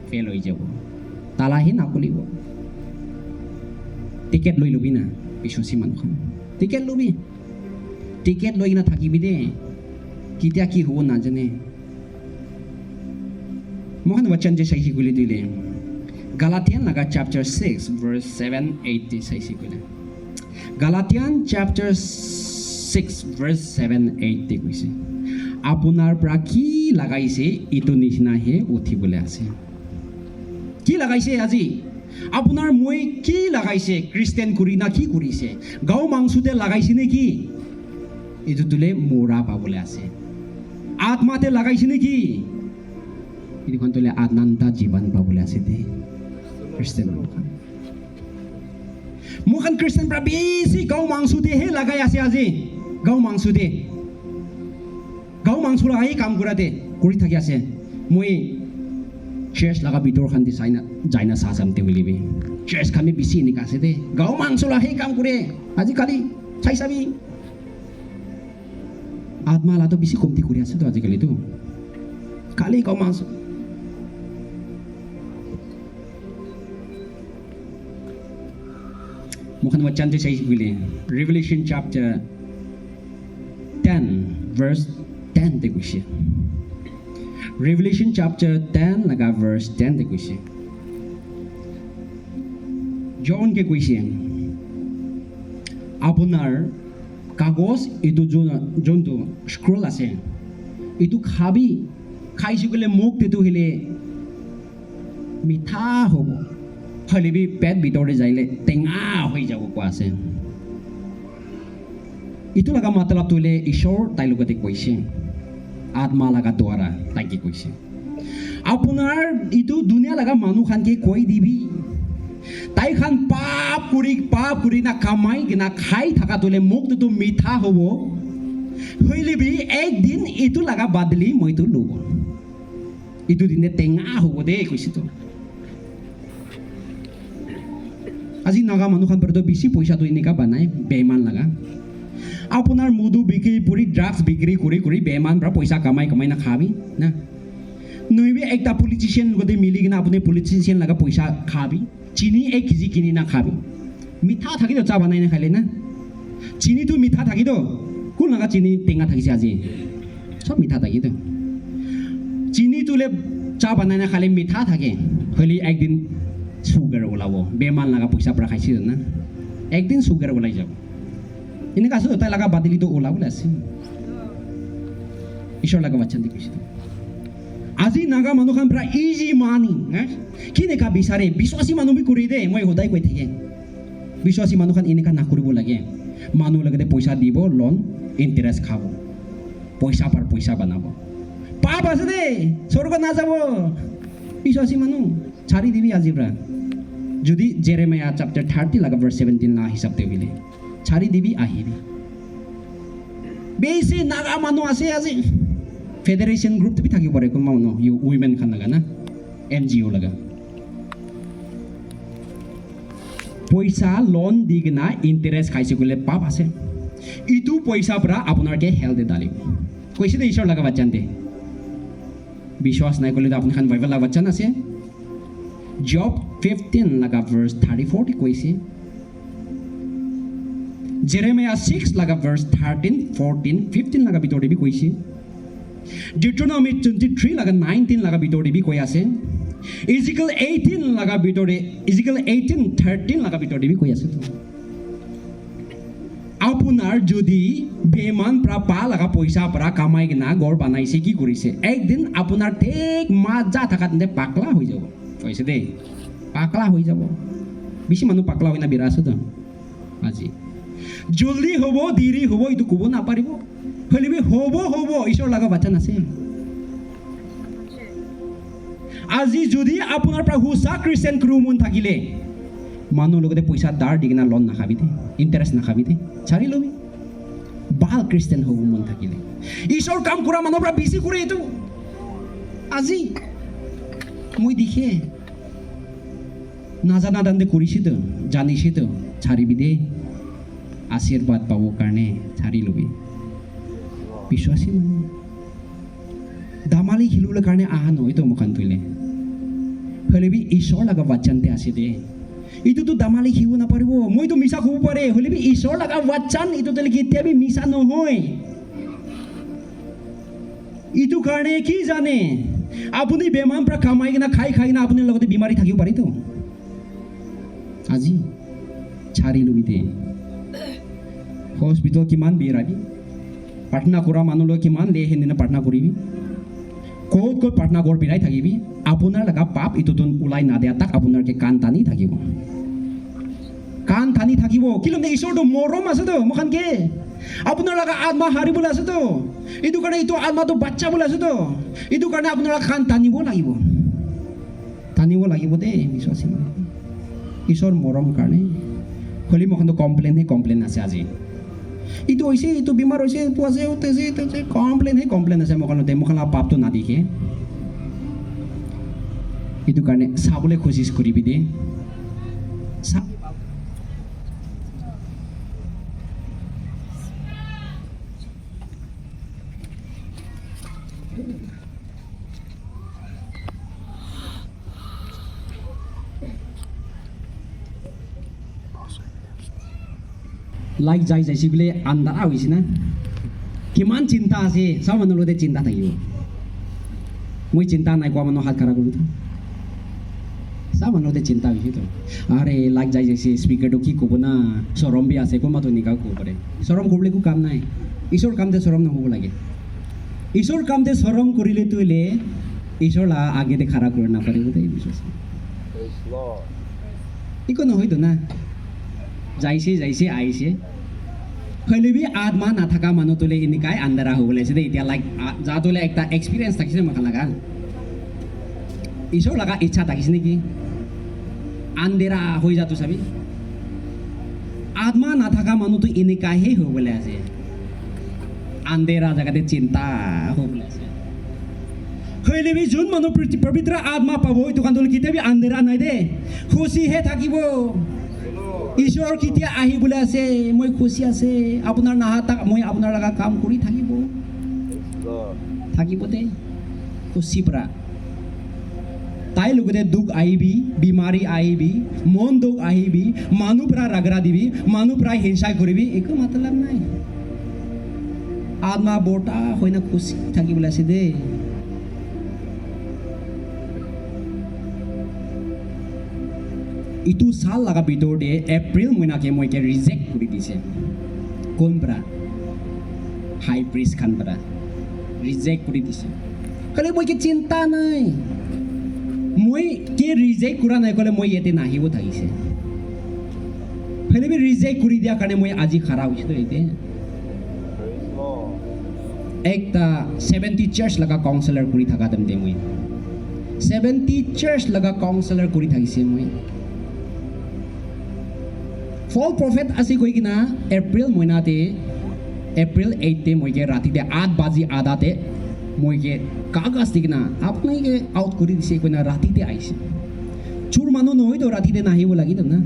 ফেল হৈ যাব তালাহে নাকলিব টিকেট লৈ ল'বি না বিশ্বাসী মানুহখান টিকেট ল'বি টিকেট লৈ কিনে থাকিবি দেই কেতিয়া কি হ'ব নাজানে মোহন বচন যে চাইছি বুলি দিলে গালাতিয়ান লগা চেপ্টাৰ 6 ভাৰ্চ 7-8 দি চাইছি বুলি গালাতিয়ান চেপ্টাৰ 6 ভাৰ্চ 7-8 দি কৈছে আপোনাৰ পৰা কি লাগাইছে ইটো নিচিনাহে উঠিবলৈ আছে কি লাগাইছে আজি আপোনাৰ মই কি লাগাইছে খ্ৰীষ্টিয়ান কৰি না কি কৰিছে গাঁও মাংসতে লাগাইছে নেকি এইটো তোলে মৰা পাবলৈ আছে আত্মাতে লাগাইছে নেকি এইখন তোলে আনন্দ জীৱন পাবলৈ আছে দেই খ্ৰীষ্টিয়ান মোখান খ্ৰীষ্টিয়ান পৰা বেছি গাঁও মাংসতেহে লাগাই আছে আজি গাঁও মাংসতে গাঁও মাংস লগাই কাম কৰাতে কৰি থাকি আছে মই চেছ লগা ভিতৰ খান্দি যাই না চাহ চামতে বুলিবি চেছ খানি বেছি এনেকুৱা আছে দে গাঁও মাংস লগাই কাম কৰে আজিকালি চাই চাবি আত্মা লাটো বেছি কমতি কৰি আছে তো আজিকালিতো খালি গাঁও মাংস মুখান বচন যে চাইছি বুলি ৰিভেলেশ্যন চেপ্টাৰ 10 verse 10 te কৈছে Revelation chapter 10 laga verse 10 te কৈছে John ke কৈছে আপোনাৰ কাগজ এটো যোনটো স্ক্ৰল আছে এটো খাবি খাইছো গলে মুখ তেটো হিলে মিঠা হ'ব হলিবি পেট ভিতৰে যাইলে টেঙা হৈ যাব কোৱা আছে ইটো লগা মতলব তোলে ঈশ্বৰ তাই লগতে কৈছে আত্মা লগা দ্বাৰা তাইকে কৈছে আপোনাৰ ইটো দুনিয়া লগা মানুহখানকে কৈ দিবি তাই খান পাপ কৰি না কামাই কিনা খাই থকা তোলে মুখটো মিঠা হ'ব হইলিবি একদিন ইটো লগা বাদলি মইতো ল'ব ইটো দিনে টেঙা হ'ব দেই কৈছে তো আজি নাগা মানুহখান পৰতো বেছি পইচাটো এনেকা বানাই বেইমান লগা আপোনাৰ মধু বিক্ৰী কৰি ড্ৰাগছ বিক্ৰী কৰি বেমান পৰা পইচা কামাই না খাবি না নইবে একটা পলিটিচিয়ান গতে মিলি কিনা আপুনি পলিটিচিয়ান লগা পইচা খাবি চিনি 1 কেজি কিনি না খাবি মিঠা থাকি তো চা বানাই না খাইলে না চিনি তো মিঠা থাকি তো কোন লগা চিনি টেঙা থাকিছে আজি সব মিঠা থাকি তো চিনি তুলে চা বানাই না খালে মিঠা থাকে হলি একদিন সুগার ওলাব বেমান লগা পইচা পৰা খাইছিল না একদিন সুগাৰ ওলাই যাব এনেকা আছে তাই লগা বাদিলিটো ওলাবলৈ আছে ঈশ্বৰ লগা বাচ্চা দি কৈছে আজি নাগা মানুহখান পৰা ইজি মানি কেনেকা বিচাৰে বিশ্বাসী মানুহ বি কৰি দে মই সদায় কৈ থাকে বিশ্বাসী মানুহখান এনেকা নকৰিব লাগে মানুহ লগতে পইচা দিব লোন ইণ্টাৰেষ্ট খাব পইচা পাৰ পইচা বনাব পাপ আছে দে স্বৰ্গ নাযাব বিশ্বাসী মানুহ ছাড়ি দিবি আজিৰ পৰা যদি জেৰেমিয়া চেপ্টাৰ 30 লগা ভাৰ্চ 17 না হিচাপতে বিলে ছাড়ি দিবি আহিবি বেছি নাগা মানুহ আছে আজি ফেডারেশন গ্রুপ তুমি থাকিব পাৰে কোন মানুহ ইউ উইমেন খান লগা না এনজিও লগা পইচা লোন দি কিনা ইণ্টাৰেষ্ট খাইছে গলে পাপ আছে ইটো পইচা পৰা আপোনাৰকে হেল্থ দালিব কৈছে দে ঈশ্বৰ লগা বাচ্চানতে বিশ্বাস নাই কৰিলে আপুনি খান বাইবেল লগা বাচ্চান আছে জব 15 লগা ভাৰ্চ 34 কৈছে Jeremiah 6 laga verse 13, 14, 15 laga bitor debi koise. Deuteronomy 23 laga 19 laga bitor debi koi ase. Ezekiel 18 laga bitore Ezekiel 18 13 laga bitor debi koi ase. Apunar jodi beman pra pa laga poisa pra kamai gina gor banaise ki korise. Ekdin apunar thek maja thakat pakla hoi jabo. Koise de পাকলা হৈ যাব বেছি মানুহ পাকলা হৈ না বিৰা আছোতো আজি জলদি হ'ব দেৰি হ'ব এইটো ক'ব নাপাৰিব হ'লেবি হ'ব ঈশ্বৰ লগা বাচ্চা আছে আজি যদি আপোনাৰ পৰা হুচা খ্ৰীষ্টিয়ান ক্ৰু মন থাকিলে মানুহৰ লগতে পইচা দাৰ দি কিনে লোন নাখাবি দে ইণ্টাৰেষ্ট নাখাবি দে চাৰি ল'বি ভাল খ্ৰীষ্টিয়ান হ'ব মন থাকিলে ঈশ্বৰ কাম কৰা মানুহৰ পৰা বেছি কৰে এইটো আজি মই দেখে নাজানা দান্দে কৰিছেতো জানিছেতো চাৰিবি দে আশীৰ্বাদ পাবৰ কাৰণে চাৰি ল'বি বিশ্বাসী মানুহ দামালি খেলিবলৈ কাৰণে আহা নহয়তো মুখান থৈলে হ'লেবি ঈশ্বৰ লগা বাচ্চানতে আছে দে এইটোতো দামালি শিকিব নাপাৰিব মইতো মিছা ক'ব পাৰে হ'লেবি ঈশ্বৰ লগা বাচ্চান এইটো তেলে কেতিয়াবি মিছা নহয় এইটো কাৰণে কি জানে আপুনি বেমাৰ পৰা কামাই কিনে খাই কিনে আপোনাৰ লগতে বেমাৰী থাকিব পাৰিতো আজি চাৰি ল'বি দে হস্পিটেল কিমান বিৰাবি প্ৰাৰ্থনা কৰা মানুহলৈ কিমান দে সেইদিনা প্ৰাৰ্থনা কৰিবি ক'ত প্ৰাৰ্থনা কৰ বিৰাই থাকিবি আপোনাৰ লগা পাপ এইটোতো ওলাই নাদিয়া তাক আপোনাৰকে কাণ টানি থাকিব কিলো ঈশ্বৰটো মৰম আছেতো মোখানকে আপোনাৰ লগা আত্মা হাৰিবলৈ আছেতো এইটো কাৰণে এইটো আত্মাটো বাচ্চাবলৈ আছেতো এইটো কাৰণে আপোনাৰ কাণ টানিব লাগিব দেই বিশ্বাসী ঈশ্বৰ মৰম কাৰণে হ'লে মোখানটো কমপ্লেইন আছে আজি এইটো হৈছে এইটো বেমাৰ হৈছে এইটো আছে কমপ্লেইন আছে মোখানতে মোখান পাপটো নাদিখে এইটো কাৰণে চাবলৈ কোচিছ কৰিবি দে লাইক যাইছে বোলে আন্ধাৰা হৈছে না কিমান চিন্তা আছে চব মানুহৰ লগতে চিন্তা থাকিব মই চিন্তা নাই কোৱা মানুহ হাত খাৰা কৰোঁ চব মানুহৰ লগতে চিন্তা হৈছেতো আৰে লাইক যাইছে স্পীকাৰটো কি ক'ব না চৰম বি আছে কোনোবাটো এনেকুৱাও ক'ব পাৰে চৰম কৰিবলৈ একো কাম নাই ঈশ্বৰ কামতে চৰম নহ'ব লাগে ঈশ্বৰ কামতে চৰম কৰিলে তোলে ঈশ্বৰ আগেতে খাৰা কৰিব নাপাৰিব দেই বিশ্বাস একো নহয়তো না যাইছে আহিছে হ'লেবি আত্মা নাথাকা মানুহ তোলে এনেকাই আন্ধাৰা হ'বলৈ আছে দেই এতিয়া লাইক যা তোলে একটা এক্সপিৰিয়েঞ্চ থাকিছে মোখান লগা ঈশ্বৰ লগা ইচ্ছা থাকিছে নেকি আন্ধাৰা হৈ যাতো চাবি আত্মা নাথাকা মানুহটো এনেকাহে হ'বলৈ আছে আন্ধাৰা জেগাতে চিন্তা হ'বলৈ আছে হ'লেবি যোন মানুহ পবিত্ৰ আত্মা পাব এইটো কাৰণ তোলে কেতিয়াবি আন্ধাৰা নাই দে খুচিহে থাকিব ঈশ্বৰ কেতিয়া আহিবলৈ আছে মই খুচি আছে আপোনাৰ নাহাতাক মই আপোনাৰ লগা কাম কৰি থাকিব দে খুচি পৰা তাই লগতে দুখ আহিবি বেমাৰী আহিবি মন দুখ আহিবি মানুহ পৰা ৰাগৰা দিবি মানুহ পৰা হিংসা কৰিবি একো মতলব নাই আত্মা বৰ্তা হৈ না খুচি থাকিবলৈ আছে দেই itu sal laga bidor de April muna ke moi ke reject kuri dise kon bra high priest khan bra reject kuri dise kale moi ke cinta nai moi ke reject kura nai kole moi yete nahi bo thagise kale bi reject kuri dia kane moi aji khara hoise to ite ekta 70 church laga counselor kuri thaka dem de moi 70 church laga counselor kuri thagise moi ফল prophet আছে কৈ কিনা এপ্ৰিল মহিনাতে এপ্ৰিল 8 মইকে ৰাতিতে 8 বাজি আধাতে মইকে কাগজ দি কিনা আপোনাকে out কৰি দিছে কৈনা ৰাতিতে আহিছে চুৰ মানুহ নহয়তো ৰাতিতে নাহিব লাগিব না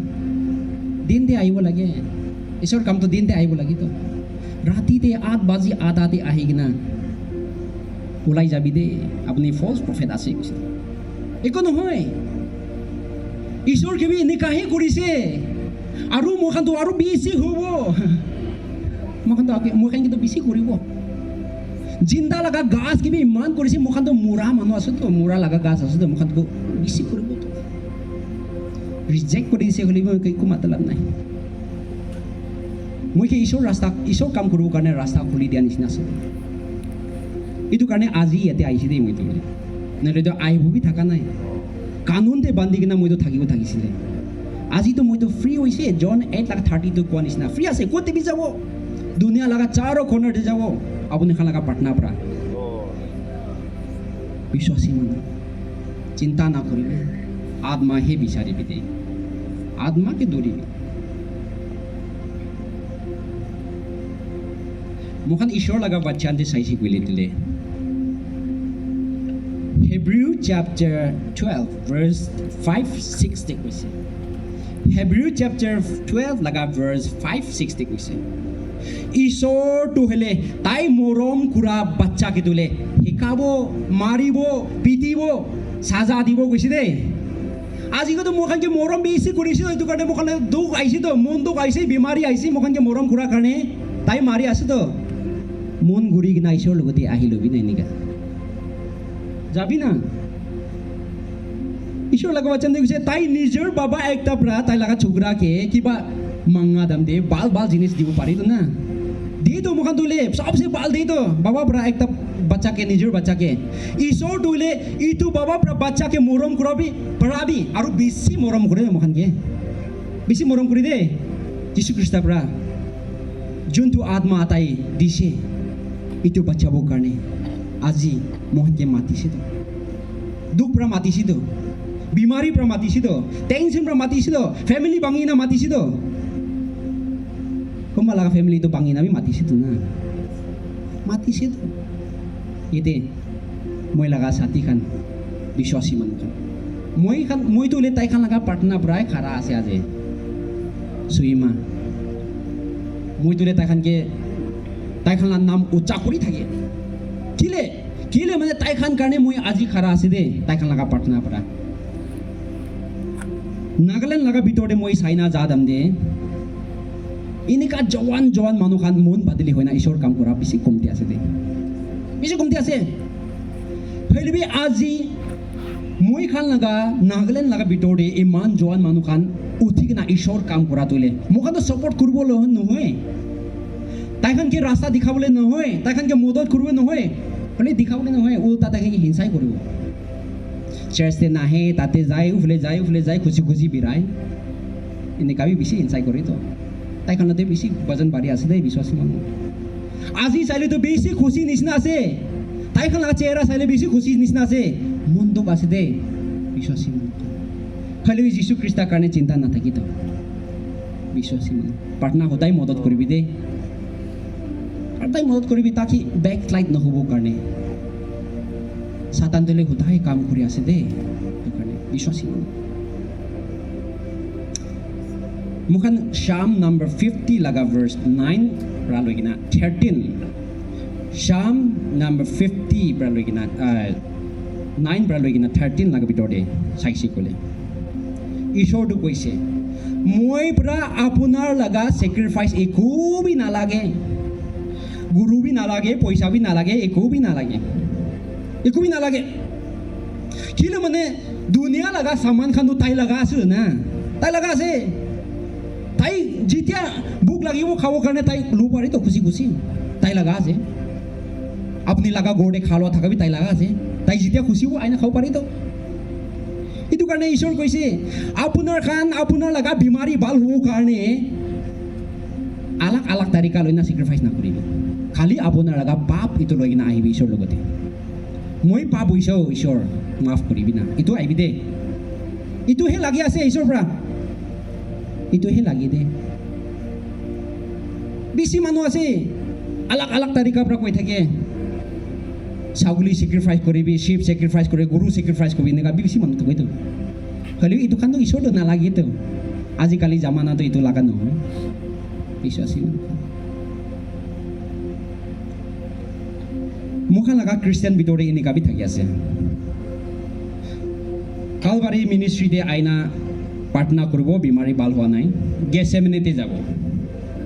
দিনতে আহিব লাগে ঈশ্বৰ কামটো দিনতে আহিব লাগিব ৰাতিতে 8 বাজি আধাতে আহি কিনা ওলাই যাবি দে আপুনি ফলছ প্ৰফেট আছে কৈছে একো নহয় ঈশ্বৰ কিবি এনেকাহে কৰিছে আৰু মোখানটো আৰু বেছি হ'ব মোখান কিন্তু বেছি কৰিব জিন্দা লগা গাছ কিবি ইমান কৰিছে মোখানটো মুৰা মানুহ আছেতো মুৰা লগা গাছ আছেতো মোখানটো বেছি কৰিব ৰিজেক্ট কৰি দিছে বুলি মই একো মতলব নাই মই কি ঈশ্বৰ কাম কৰিবৰ কাৰণে ৰাস্তা খুলি দিয়া নিচিনা আছে এইটো কাৰণে আজি ইয়াতে আহিছে দেই মই নহ'লেতো আহিবি থকা নাই কানুনতে বান্ধি কিনে মইতো থাকিব থাকিছিলে আজিতো মইতো ফ্ৰী হৈছে জন 8:32 কোৱা নিচিনা ফ্ৰী আছে ক'ত টিভি যাব দুনিয়া লগা চাৰো কৰ্ণৰতে যাব আপুনি খান লগা পাটনা পৰা বিশ্বাসী মানুহ চিন্তা নকৰিবি আত্মাহে বিচাৰিবি দে আত্মাকে দৌৰিবি মোখান ঈশ্বৰ লগা বাচ্চান্তে চাইছি কৰিলে দিলে Hebrew chapter 12 verse 5-6 কৈছে Hebrew chapter 12 লগা verse 5-6 কৈছে ঈশ্বৰটো হলে তাই মৰম কৰা বাচ্চাকে তুলে শিকাব মাৰিব পিটিব সাজা দিব কৈছে দেই আজিকালি মোখানকে মৰম বেছি কৰিছে এইটো কাৰণে মোখান দুখ আহিছে তো মন দুখ আহিছে বেমাৰী আহিছে মোখানকে মৰম কৰাৰ কাৰণে তাই মাৰি আছে তো মন ঘূৰি কিনে ঈশ্বৰৰ লগতে আহি ল'বি না এনেকা যাবি না ঈশ্বৰ লগা বাচ্চান কৈছে তাই নিজৰ বাবা একটা পৰা তাই লগা ছোকৰাকে কিবা মাংগা দাম দে বাল বাল জিনিস দিব পাৰি তো না দে তো মোখান তুলে সবসে বাল দে তো বাবা পৰা একটা বাচ্চাকে নিজৰ বাচ্চাকে ঈশ্বৰ তুলে ইটো বাবা পৰা বাচ্চাকে মৰম কৰাবি পঢ়াবি আৰু বেছি মৰম কৰে মোখানকে বেছি মৰম কৰি দে যীশু খ্ৰীষ্টৰ পৰা যোনটো আত্মা আতাই দিছে ইটো বাচ্চাবোৰ কাৰণে আজি মোহনকে মাতিছে তো দুখ পৰা মাতিছে তো বিমাৰী পৰা মাতিছে তো টেনশ্যন পৰা মাতিছে তো ফেমিলি ভাঙি না মাতিছে তো কোনোবা লগা ফেমিলিটো ভাঙি নামি মাতিছে তো না মাতিছে তো এতে মই লগা ছাতি খান বিশ্বাসী মানুহ খান মইতো ওলে তাই খান লগা প্ৰাৰ্থনা পৰাই খাৰা আছে আজি চুইমা মইতো ওলে তাই খান নাম উচ্চাৰ কৰি থাকে কিলে মানে তাই খান কাৰণে মই আজি খাৰা আছে দে তাই খান লগা প্ৰাৰ্থনা পৰা নাগালেণ্ড লগা ভিতৰতে মই চাইনা যা দাম দে এনেকা জৱান মানুহ খান মন বাদিলি হয় না ঈশ্বৰ কাম কৰা বেছি কমতি আছে দে বেছি কমতি আছে ফেলিবি আজি মই খান লগা নাগালেণ্ড লগা ভিতৰতে ইমান জৱান মানুহ খান উঠি কিনা ঈশ্বৰ কাম কৰা তোলে মোক খানতো ছাপৰ্ট কৰিবলৈ নহয় তাই খানকে ৰাস্তা দেখাবলৈ নহয় তাই খানকে মদত কৰিব নহয় খালি দেখাবলৈ নহয় উল্টা তাই হিংসাই কৰিব চাৰ্চতে নাহে তাতে যায় উফলে যায় খুচি বিৰাই এনেকা বেছি হিংসাই কৰে তো তাই খানতে বেছি বজন বাঢ়ি আছে দেই বিশ্বাসী মানুহ আজি চাইলেতো বেছি খুচি নিচিনা আছে তাই খান চেহেৰা চাইলে বেছি খুচি নিচিনা আছে মন দুখ আছে দেই বিশ্বাসী মানুহ খালি যীশু খ্ৰীষ্টৰ কাৰণে চিন্তা নাথাকি তো বিশ্বাসী মানুহ প্ৰাৰ্থনা সদায় মদত কৰিবি দেই সদায় মদত কৰিবি তাকি বেক স্লাইড নহ'বৰ কাৰণে সাতান তোলে সদায় কাম কৰি আছে দেই কাৰণে বিশ্বাসী মানুহ মুখান Psalm number 50 লগা verse 9 পৰা লৈ কিনা 13 Psalm number 50 পৰা লৈ কিনা 9 পৰা লৈ কিনা 13 লগা ভিতৰতে চাইছি ক'লে ঈশ্বৰটো কৈছে মই পৰা আপোনাৰ লগা চেক্ৰিফাইচ একো বি নালাগে গুৰু বি নালাগে পইচা বি নালাগে একো বি নালাগে কিলো মানে দুনিয়া লগা সামান খানো তাই লগা আছে না তাই লগা আছে তাই যেতিয়া ভোক লাগিব খাবৰ কাৰণে তাই লো পাৰি তো খুচি তাই লগা আছে আপুনি লগা গড়ে খালোৱা থাকাবি তাই লগা আছে তাই যেতিয়া খুচিব আইনা খাব পাৰি তো এইটো কাৰণে ঈশ্বৰ কৈছে আপোনাৰ লগা বিমাৰী ভাল হ'বৰ কাৰণে আলাগ তাৰিকা লৈ না চেক্ৰিফাইচ নকৰিবি খালি আপোনাৰ লগা পাপ এইটো লৈ কিনে আহিবি ঈশ্বৰৰ লগতে মই পাপ হৈছোঁ ঈশ্বৰ মাফ কৰিবি না এইটো আহিবি দে এইটোহে লাগি আছে ঈশ্বৰৰ পৰা এইটোহে লাগি দে বেছি মানুহ আছে আলাগ তাৰিকাৰ পৰা কৈ থাকে ছাগলী চেক্ৰিফাইচ কৰিবি শিৱ চেক্ৰিফাইচ কৰি গৰু চেক্ৰিফাইচ কৰিবি এনেকুৱা বেছি মানুহ থাকেতো খালি এইটো খানটো ঈশ্বৰটো নালাগেতো আজিকালি জামানাটো এইটো লগা নহয় বিশ্বাসী মানুহ মুখা লগা খ্ৰীষ্টিয়ান ভিতৰতে এনেকুৱা বি থাকি আছে কালবাৰী মিনিষ্ট্ৰীতে আইনা প্ৰাৰ্থনা কৰিব বেমাৰী ভাল হোৱা নাই গেছেমেনেতে যাব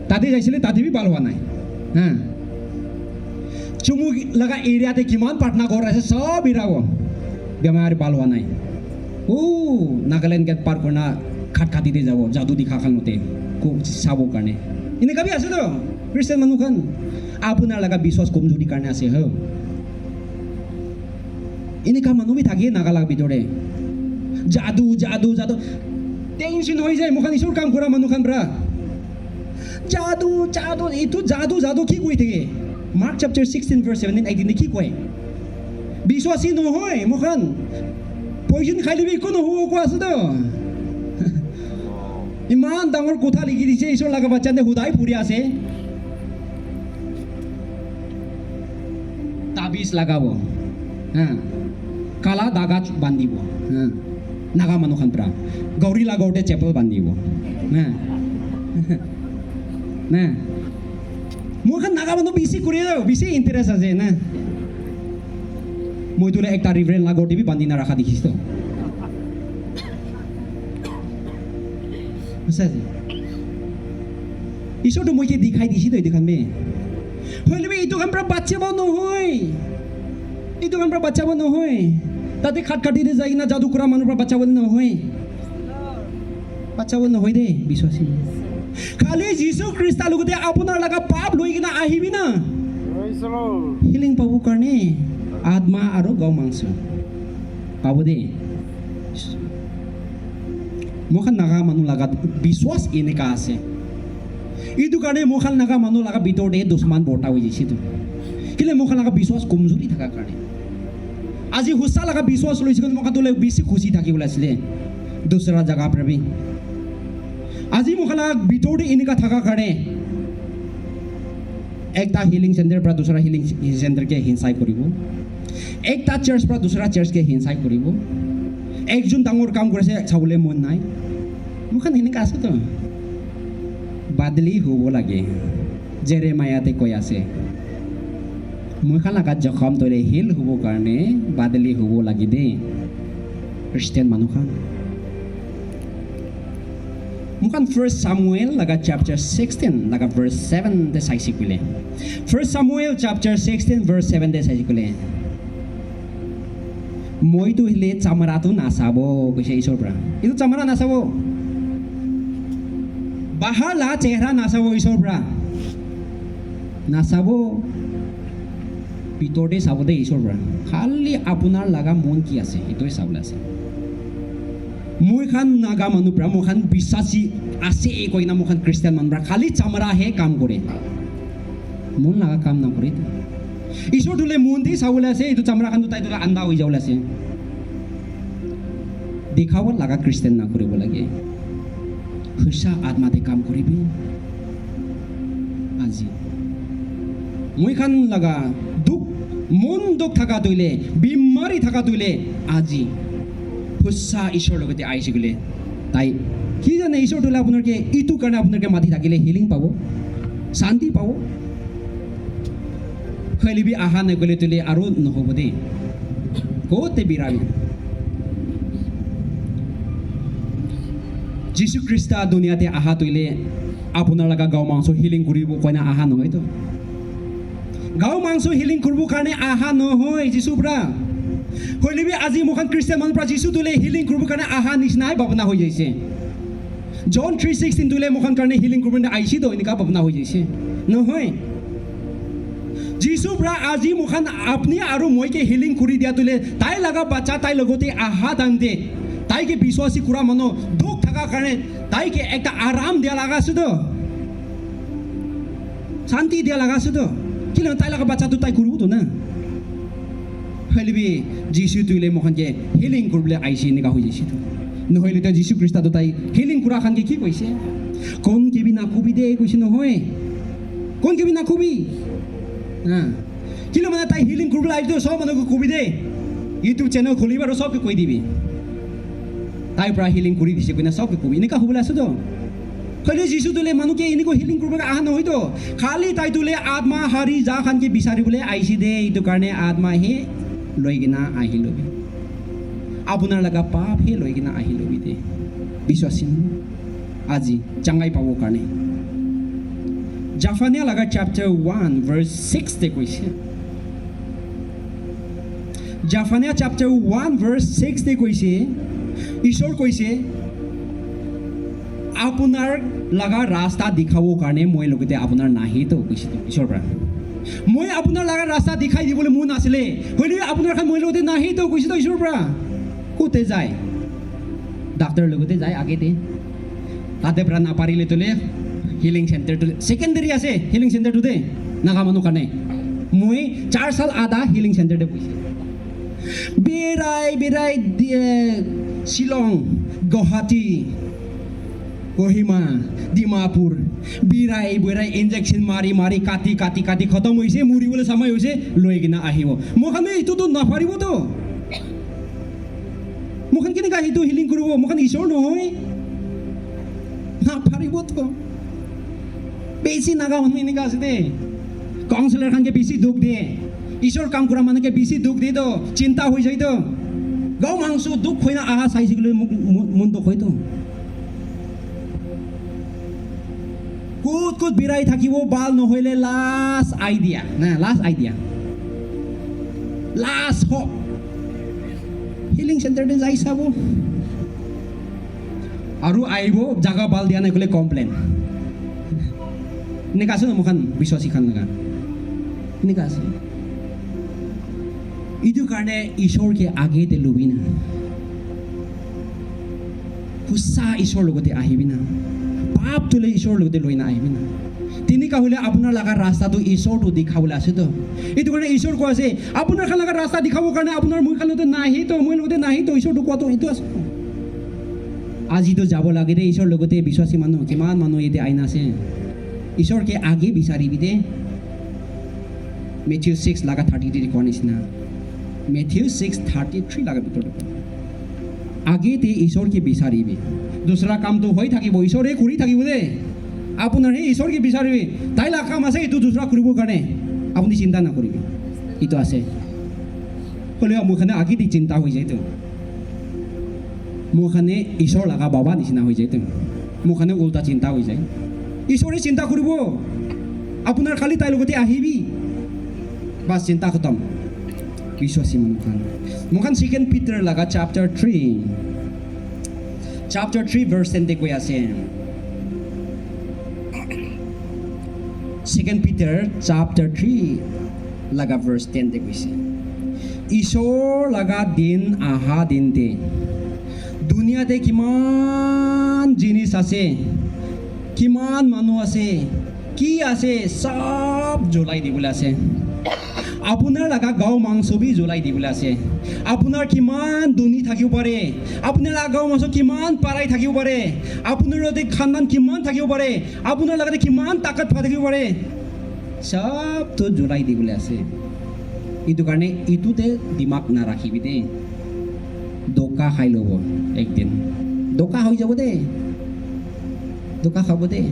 তাতে যাইছিলে তাতে বি ভাল হোৱা নাই হা চুমু লগা এৰিয়াতে কিমান প্ৰাৰ্থনা ঘৰ আছে চব এৰাব বেমাৰী ভাল হোৱা নাই নাগালেণ্ড গেট পাৰ কৰা খাটিতে যাব যাদু দেখা খানতে চাবৰ কাৰণে এনেকুৱা বি আছে তো খ্ৰীষ্টিয়ান মানুহখন আপোনাৰ লগা বিশ্বাস কমজুৰি কাৰণে আছে এনেকুৱা মানুহ বি থাকে নাগালাগ ভিতৰে যাদু যাদু যাদু টেনশ্যন হৈ যায় মুখান ঈশ্বৰ কাম কৰা মানুহখান পৰা যাদু যাদু এইটো যাদু যাদু কি কৈ থাকে মাৰ্ক চেপ্টাৰ 16 ভাৰ্ছ 17 18 কি কয় বিশ্বাসী নহয় মুখান পয়জন খাই দিবি একো নহ'ব কোৱা আছে তো ইমান ডাঙৰ কথা লিখি দিছে ঈশ্বৰ লগা বাচ্চাতে সুধাই ফুৰি আছে তাবিজ লগাব কালা দাগা বান্ধিব নাগা মানুহখান পৰা গৌৰী লাগাওঁতে চেপল বান্ধিব মোৰ খান নাগা মানুহ বেছি কৰি বেছি ইণ্টাৰেষ্ট আছে না মই তোলে একটা ৰিভাৰেন্ট লাগাওঁতে বি বান্ধি না ৰাখা দেখিস তো ঈশ্বৰটো মই কি দেখাই দিছি তো এইটো খান বে হইলে এইটো খান পৰা বাচ্চাব নহয় এইটো খান পৰা বাচ্চাব নহয় তাতে খাট কাটিতে যাই না যাদু কৰা মানুহ পৰা বাচ্চাব নহয় বাচ্চাব নহয় দে বিশ্বাসী খালি যীশু খ্ৰীষ্টৰ লগতে আপোনাৰ লগা পাপ লৈ কিনা আহিবি না হিলিং পাব কাৰণে আত্মা আৰু গৌ মাংস পাব দে মোখান নাগা মানুহ লাগাত বিশ্বাস এনেকা আছে এইটো কাৰণে মোখান নাগা মানুহ লগা ভিতৰতে দুশ্মন বৰ্তা হৈ গৈছে কেলে মোখান লগা বিশ্বাস কমজোৰি থকাৰ কাৰণে আজি সঁচা লগা বিশ্বাস লৈছিল মোখান তোলে বেছি খুচি থাকিবলৈ আছিলে দুসৰা জেগা প্ৰাবি আজি মোখান লগা ভিতৰতে এনেকা থকাৰ কাৰণে একটা হিলিং সেন্টাৰ পৰা দুসৰা হিলিং সেন্টাৰকে হিংসাই কৰিব একটা চাৰ্চ পৰা দুসৰা চাৰ্চকে হিংসাই কৰিব একজন ডাঙৰ কাম কৰিছে চাবলৈ মন নাই মোখান এনেকা আছে তো বাদলি হ'ব লাগে জেৰেমায়াতে কৈ আছে মোখান লগা জখম তলে হিল হ'ব কাৰণে বাদলি হ'ব লাগে দেই খ্ৰীষ্টিয়ান মানুহখান মোখান ফাৰ্ষ্ট সামুৱেল লগা চেপ্টাৰ 16 লগা ভাৰ্ছ 7 দে চাইছি কলে ফাৰ্ষ্ট সামুৱেল চেপ্টাৰ 16 ভাৰ্ছ 7 দে চাইছি কলে মইতো হিলে চামৰাটো নাচাব কৈছে ঈশ্বৰৰ পৰা এইটো চামৰা নাচাব বাহাৰলা চেহেৰা নাচাব ঈশ্বৰৰ পৰা নাচাব ভিতৰতে চাব দেই ঈশ্বৰৰ পৰা খালি আপোনাৰ লগা মন কি আছে সেইটোৱে চাবলৈ আছে মই খান নাগা মানুহ পৰা মই খান বিশ্বাসী আছে কৈ না মই খান খ্ৰীষ্টিয়ান মানুহ পৰা খালি চামৰাহে কাম কৰে মন লগা কাম নকৰে ঈশ্বৰ তোলে মন দি চাবলৈ আছে এইটো চামৰা খানটো তাই তোলে আন্দা হৈ যাবলৈ আছে দেখাব লগা খ্ৰীষ্টিয়ান নকৰিব লাগে সঁচা আত্মাতে কাম কৰিবি আজি মই খান লগা দুখ মন দুখ থকা তৈলে বিমাৰী থকা তৈলে আজি সঁচা ঈশ্বৰৰ লগতে আহিছে গ'লে তাই কি জানে ঈশ্বৰ তোলে আপোনালোকে ইটো কাৰণে আপোনালোকে মাতি থাকিলে হিলিং পাব শান্তি পাব খেলিবি আহা নগ'লে তোলে আৰু নহ'ব দেই কতে বিৰাবি যীশু খ্ৰীষ্ট দুনিয়াতে আহা তৈলে আপোনাৰ লগা গাঁও মাংস হিলিং কৰিব কইনা আহা নহয়তো গাঁও মাংস হিলিং কৰিব কাৰণে আহা নহয় যীশুৰ পৰা হলিবি আজি মোখান খ্ৰীষ্টিয়ান মানুহ পৰা যীশু তোলে হিলিং কৰিব কাৰণে আহা নিচিনাই ভাৱনা হৈ যাইছে জন 3:16 তোলে মোখান কাৰণে হিলিং কৰিব আহিছে তো এনেকুৱা ভাৱনা হৈ যাইছে নহয় যীশু পৰা আজি মোখান আপুনি আৰু মইকে হিলিং কৰি দিয়া তোলে তাই লগা বাচ্চা তাই লগতে আহা দান্তে তাইকে বিশ্বাসী কৰা মানুহ দুখ থকাৰ কাৰণে তাইকে একটা আৰাম দিয়া লগা আছে তো শান্তি দিয়া লগা আছে তো কিয় তাই লগা বাচ্চাটো তাই কৰিবতো না হলিবি যীশু তোলে মোখানকে হিলিং কৰিবলৈ আহিছে এনেকুৱা হৈ যাইছে নহ'লে তো যীশু খ্ৰীষ্টটো তাই হিলিং কৰা খানকে কি কৈছে কোন কিবি নাকবি দে কৈছে নহয় কোন কিবি নাকবি কিন্তু মানে তাই হিলিং কৰিবলৈ আহিছে চব মানুহকে কবি দে ইউটিউব চেনেল খুলিব আৰু চবকে কৈ দিবি তাইৰ পৰা হিলিং কৰি দিছে কৈনা চবকে কবি এনেকুৱা হ'বলৈ আছে তো হলে যীশু তোলে মানুহকে এনেকুৱা হিলিং কৰিবলৈ অহা নহয়তো খালি তাই তোলে আত্মা হাৰি যা খানকে বিচাৰিবলৈ আহিছে দে এইটো কাৰণে আত্মাহে লৈ কিনা আহি ল'বি আপোনাৰ লগা পাপহে লৈ কিনা আহি ল'বি দে বিশ্বাসী আজি চাঙাই পাবৰ কাৰণে জাফানিয়া লগা চেপ্টাৰ 1 ভাৰ্ছ 6 তে কৈছে জাফানিয়া চেপ্টাৰ 1 ভাৰ্ছ 6 তে কৈছে ঈশ্বৰ কৈছে আপোনাৰ লগা ৰাস্তা দেখাবৰ কাৰণে মই লগতে আপোনাৰ নাহিতো কৈছে ঈশ্বৰৰ পৰা মই আপোনাৰ লগা ৰাস্তা দেখাই দিবলৈ মন আছিলে হয়তো আপোনাৰ খান মই লগতে নাহিতো কৈছে ঈশ্বৰৰ পৰা ক'তে যায় ডাক্তৰ লগতে যায় আগেতে তাতে পৰা নাপাৰিলে তোলে হিলিং চেণ্টাৰটো ছেকেণ্ডেৰী আছে হিলিং চেণ্টাৰটোতে নাগা মানুহ কাৰণে মই 4 সাল আধা হিলিং চেণ্টাৰতে বহিছে বেৰাই শ্বিলং গুৱাহাটী কহিমা ডিমাপুৰ বেৰাই ইনজেকশ্যন মাৰি কাটি খতম হৈছে মৰিবলৈ সময় হৈছে লৈ কিনে আহিব মোখানে এইটোতো নাপাৰিবতো মোখান কেনেকৈ সেইটো হিলিং কৰিব মোখান ঈশ্বৰ নহয় নাপাৰিবতো বেছি নাগা মানুহ এনেকুৱা আছে দেই কাউন্সিলাৰ খানকে বেছি দুখ দিয়ে ঈশ্বৰ কাম কৰা মানুহকে বেছি দুখ দিয়ে তো চিন্তা হৈ যায় তো গাঁও মাংস দুখ হৈ না আহা চাইছিলোঁ মোক মন দুখ হয়তো ক'ত বিৰাই থাকিব বাল নহ'লে লাষ্ট আইডিয়া লাষ্ট হওক হিলিং চেণ্টাৰতে যাই চাব আৰু আহিব জাগা বাল দিয়া নাই ক'লে কমপ্লেইন এনেকুৱা আছে ন মোখান বিশ্বাসী খান লগা এনেকুৱা আছে এইটো কাৰণে ঈশ্বৰকে আগেতে লবি না সঁচা ঈশ্বৰৰ লগতে আহিবি না পাপ তোলে ঈশ্বৰৰ লগতে লৈ নাহিবি না তেনেকুৱা হ'লে আপোনাৰ লগা ৰাস্তাটো ঈশ্বৰটো দেখাবলৈ আছে তো এইটো কাৰণে ঈশ্বৰ কোৱা আছে আপোনাৰ খান লগা ৰাস্তা দেখাবৰ কাৰণে আপোনাৰ মোৰ খানতে নাহি তো মই লগতে নাহি তো ঈশ্বৰটো কোৱাটো এইটো আছে আজিতো যাব লাগে দে ঈশ্বৰৰ লগতে বিশ্বাসী মানুহ কিমান মানুহ এতিয়া আইন আছে ঈশ্বৰকে আগে বিচাৰিবি দে মেথিউ 6 লগা 33 কোৱা নিচিনা মেথিউ 6:33 লগা ভিতৰত আগেতে ঈশ্বৰকে বিচাৰিবি দুসৰা কামটো হৈ থাকিব ঈশ্বৰে কৰি থাকিব দে আপোনাৰ সেই ঈশ্বৰকে বিচাৰিবি তাই লগা কাম আছে এইটো দুসৰা কৰিবৰ কাৰণে আপুনি চিন্তা নকৰিবি এইটো আছে হ'লেও মোৰখানে আগেতে চিন্তা হৈ যায়তো মোৰখানে ঈশ্বৰ লগা বাবা নিচিনা হৈ যায়তো মোৰখানে উল্টা চিন্তা হৈ যায় ঈশ্বৰে চিন্তা কৰিব আপোনাৰ খালি তাইৰ লগতে আহিবি বাছ চিন্তা খতম বিশ্বাসী মোৰখান 2 Peter লগা chapter 3 verse 10 কৈ আছে 2 Peter chapter 3 লগা verse 10 কৈছে ঈশ্বৰ লগা দিন আহা দিনতে দুনিয়াতে কিমান জিনিস আছে কিমান মানুহ আছে কি আছে সব জ্বলাই দিবলৈ আছে আপোনাৰ লগা গাঁও মাংস বি জ্বলাই দিবলৈ আছে আপোনাৰ কিমান ধনী থাকিব পাৰে আপোনাৰ লগা গাঁও মাংস কিমান পাৰাই থাকিব পাৰে আপোনাৰ লগতে খানদান কিমান থাকিব পাৰে আপোনাৰ লগতে কিমান তাকত থাকিব পাৰে সবটো জ্বলাই দিবলৈ আছে এইটো কাৰণে ইটোতে দিমাগ নাৰাখিবি দেই দোকা খাই ল'ব একদিন দোকা হৈ যাব দেই দোকা খাব দেই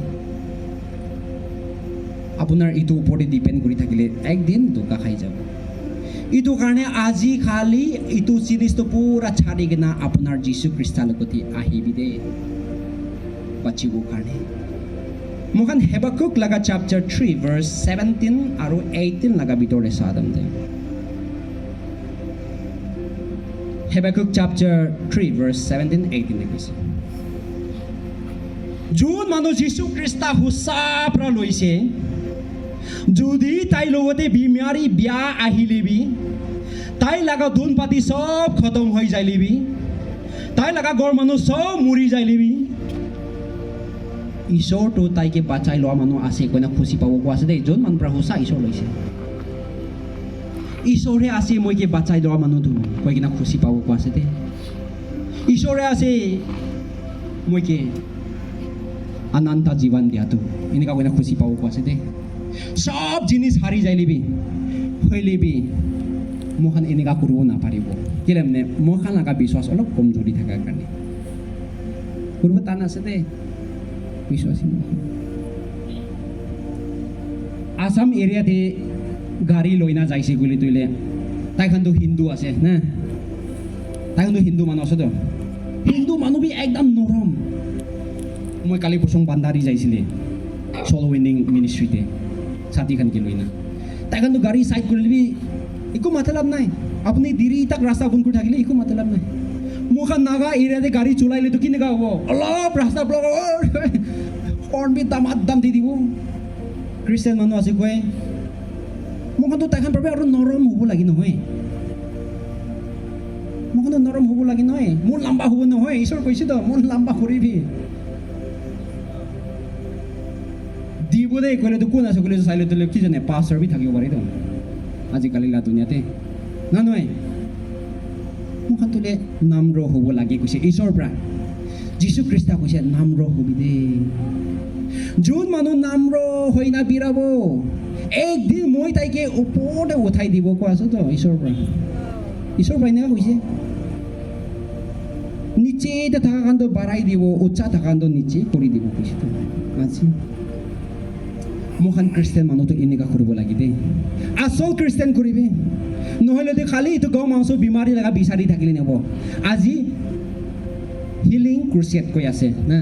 আপোনাৰ এইটো ওপৰতে ডিপেণ্ড কৰি থাকিলে একদিন দোকা খাই যাব এইটো কাৰণে আজি খালি এইটো চিৰিজটো পুৰা ছাড়ি কিনে আপোনাৰ যীশু খ্ৰীষ্টৰ লগতে আহিবি দেই বাচিবৰ কাৰণে মোখান হেবাকুক লগা chapter 3 verse 17 আৰু 18 লগা ভিতৰতে চাম দে হেবাকুক chapter 3 verse 17 18 লিখিছে যোন মানুহ যীশু খ্ৰীষ্ট সঁচাৰ পৰা লৈছে যদি তাই লগতে বিমাৰী বিয়া আহিলিবি তাই লগা ধন পাতি সব খতম হৈ যাইলিবি তাই লগা ঘৰ মানুহ সব মৰি যাইলিবি ঈশ্বৰটো তাইকে বাচাই লোৱা মানুহ আছে কোনে খুচি পাব কোৱা আছে দেই যোন মানুহ পৰা সঁচা ঈশ্বৰ লৈছে ঈশ্বৰে আছে মইকে বাচাই লোৱা মানুহটো কৈ কিনে খুচি পাব কোৱা আছে দেই ঈশ্বৰে আছে মইকে অনন্ত জীৱন দিয়াটো এনেকুৱা কোনে খুচি পাব কোৱা আছে দেই সব জিনিস হাৰি যাইলিবি হৈলিবি মোখান এনেকুৱা কৰিব নাপাৰিব কেলে মানে মোখান লগা বিশ্বাস অলপ কমজোৰি থকাৰ কাৰণে কৰিব টান আছে দেই বিশ্বাসী আসাম এৰিয়াতে গাড়ী লৈ না যাইছে বুলি তুলে তাইখানতো হিন্দু আছে না তাইখানতো হিন্দু মানুহ আছে তো হিন্দু মানুহ বি একদম নৰম মই কালি প্ৰসং বান্ধাৰী যাইছিলে চলো উইনিং মিনিষ্ট্ৰীতে ছাতিখানকে লৈ না তাইখানতো গাড়ী চাইড কৰিলে একো মাতলাভ নাই আপুনি দিৰি তাক ৰাস্তা বন্ধ কৰি থাকিলে একো মাতলাভ নাই মোখান নাগা এৰিয়াতে গাড়ী চলাইলেতো কেনেকুৱা হ'ব অলপ ৰাস্তা ব্লক হৰ্ণ বি দাম দি দিব খ্ৰীষ্টান মানুহ আছে কয় মোখানতো তাইখান বাবে আৰু নৰম হ'ব লাগে নহয় মোকনো নৰম হ'ব লাগে নহয় মোৰ লম্বা হ'ব নহয় ঈশ্বৰ কৈছে তো মোৰ লম্বা কৰিবি দিব দেই ক'লেতো কোন আছে ক'লে চাই লৈ কি জানে পাছৰ বি থাকিব পাৰিতো আজিকালি লা দুনিয়াতে নহয় মোখান তোলে নাম্ৰ হ'ব লাগে কৈছে ঈশ্বৰৰ পৰা যীশু খ্ৰীষ্টা কৈছে নাম্ৰ হবি দেই যোন মানুহ নাম্ৰ হৈ নাবিৰাব একদিন মই তাইকে ওপৰতে উঠাই দিব কোৱা আছো তো ঈশ্বৰৰ পৰা এনেকুৱা কৈছে নিচেতে থকা কাণ্ড বাঢ়াই দিব উচ্চা থকা কাণ্ড নিচে কৰি দিব কৈছে তো আজি মোখান খ্ৰীষ্টান মানুহটো এনেকুৱা কৰিব লাগে দেই আচল খ্ৰীষ্টান কৰিবি নহ'লে খালি এইটো গাঁও মাংস বেমাৰী লগা বিচাৰি থাকিলে নহ'ব আজি হিলিং ক্ৰুচেড কৈ আছে না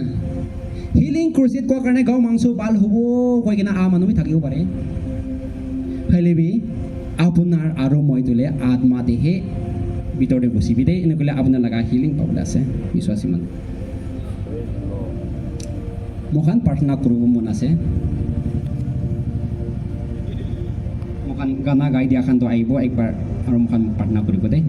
হিলিং ক্ৰুচেড কোৱাৰ কাৰণে গাঁও মাংস ভাল হ'ব কৈ কিনে মানুহ থাকিব পাৰে ফেলিবি আপোনাৰ আৰু মই তোলে আত্মা দেহে ভিতৰতে গুচিবি দেই এনেকৈ আপোনাৰ লগা হিলিং পাবলৈ আছে বিশ্বাসী মানুহ মোখান প্ৰাৰ্থনা কৰিব মন আছে মোখান গানা গাই দিয়াখানটো আহিব একবাৰ আৰু মোখান প্ৰাৰ্থনা কৰিব দেই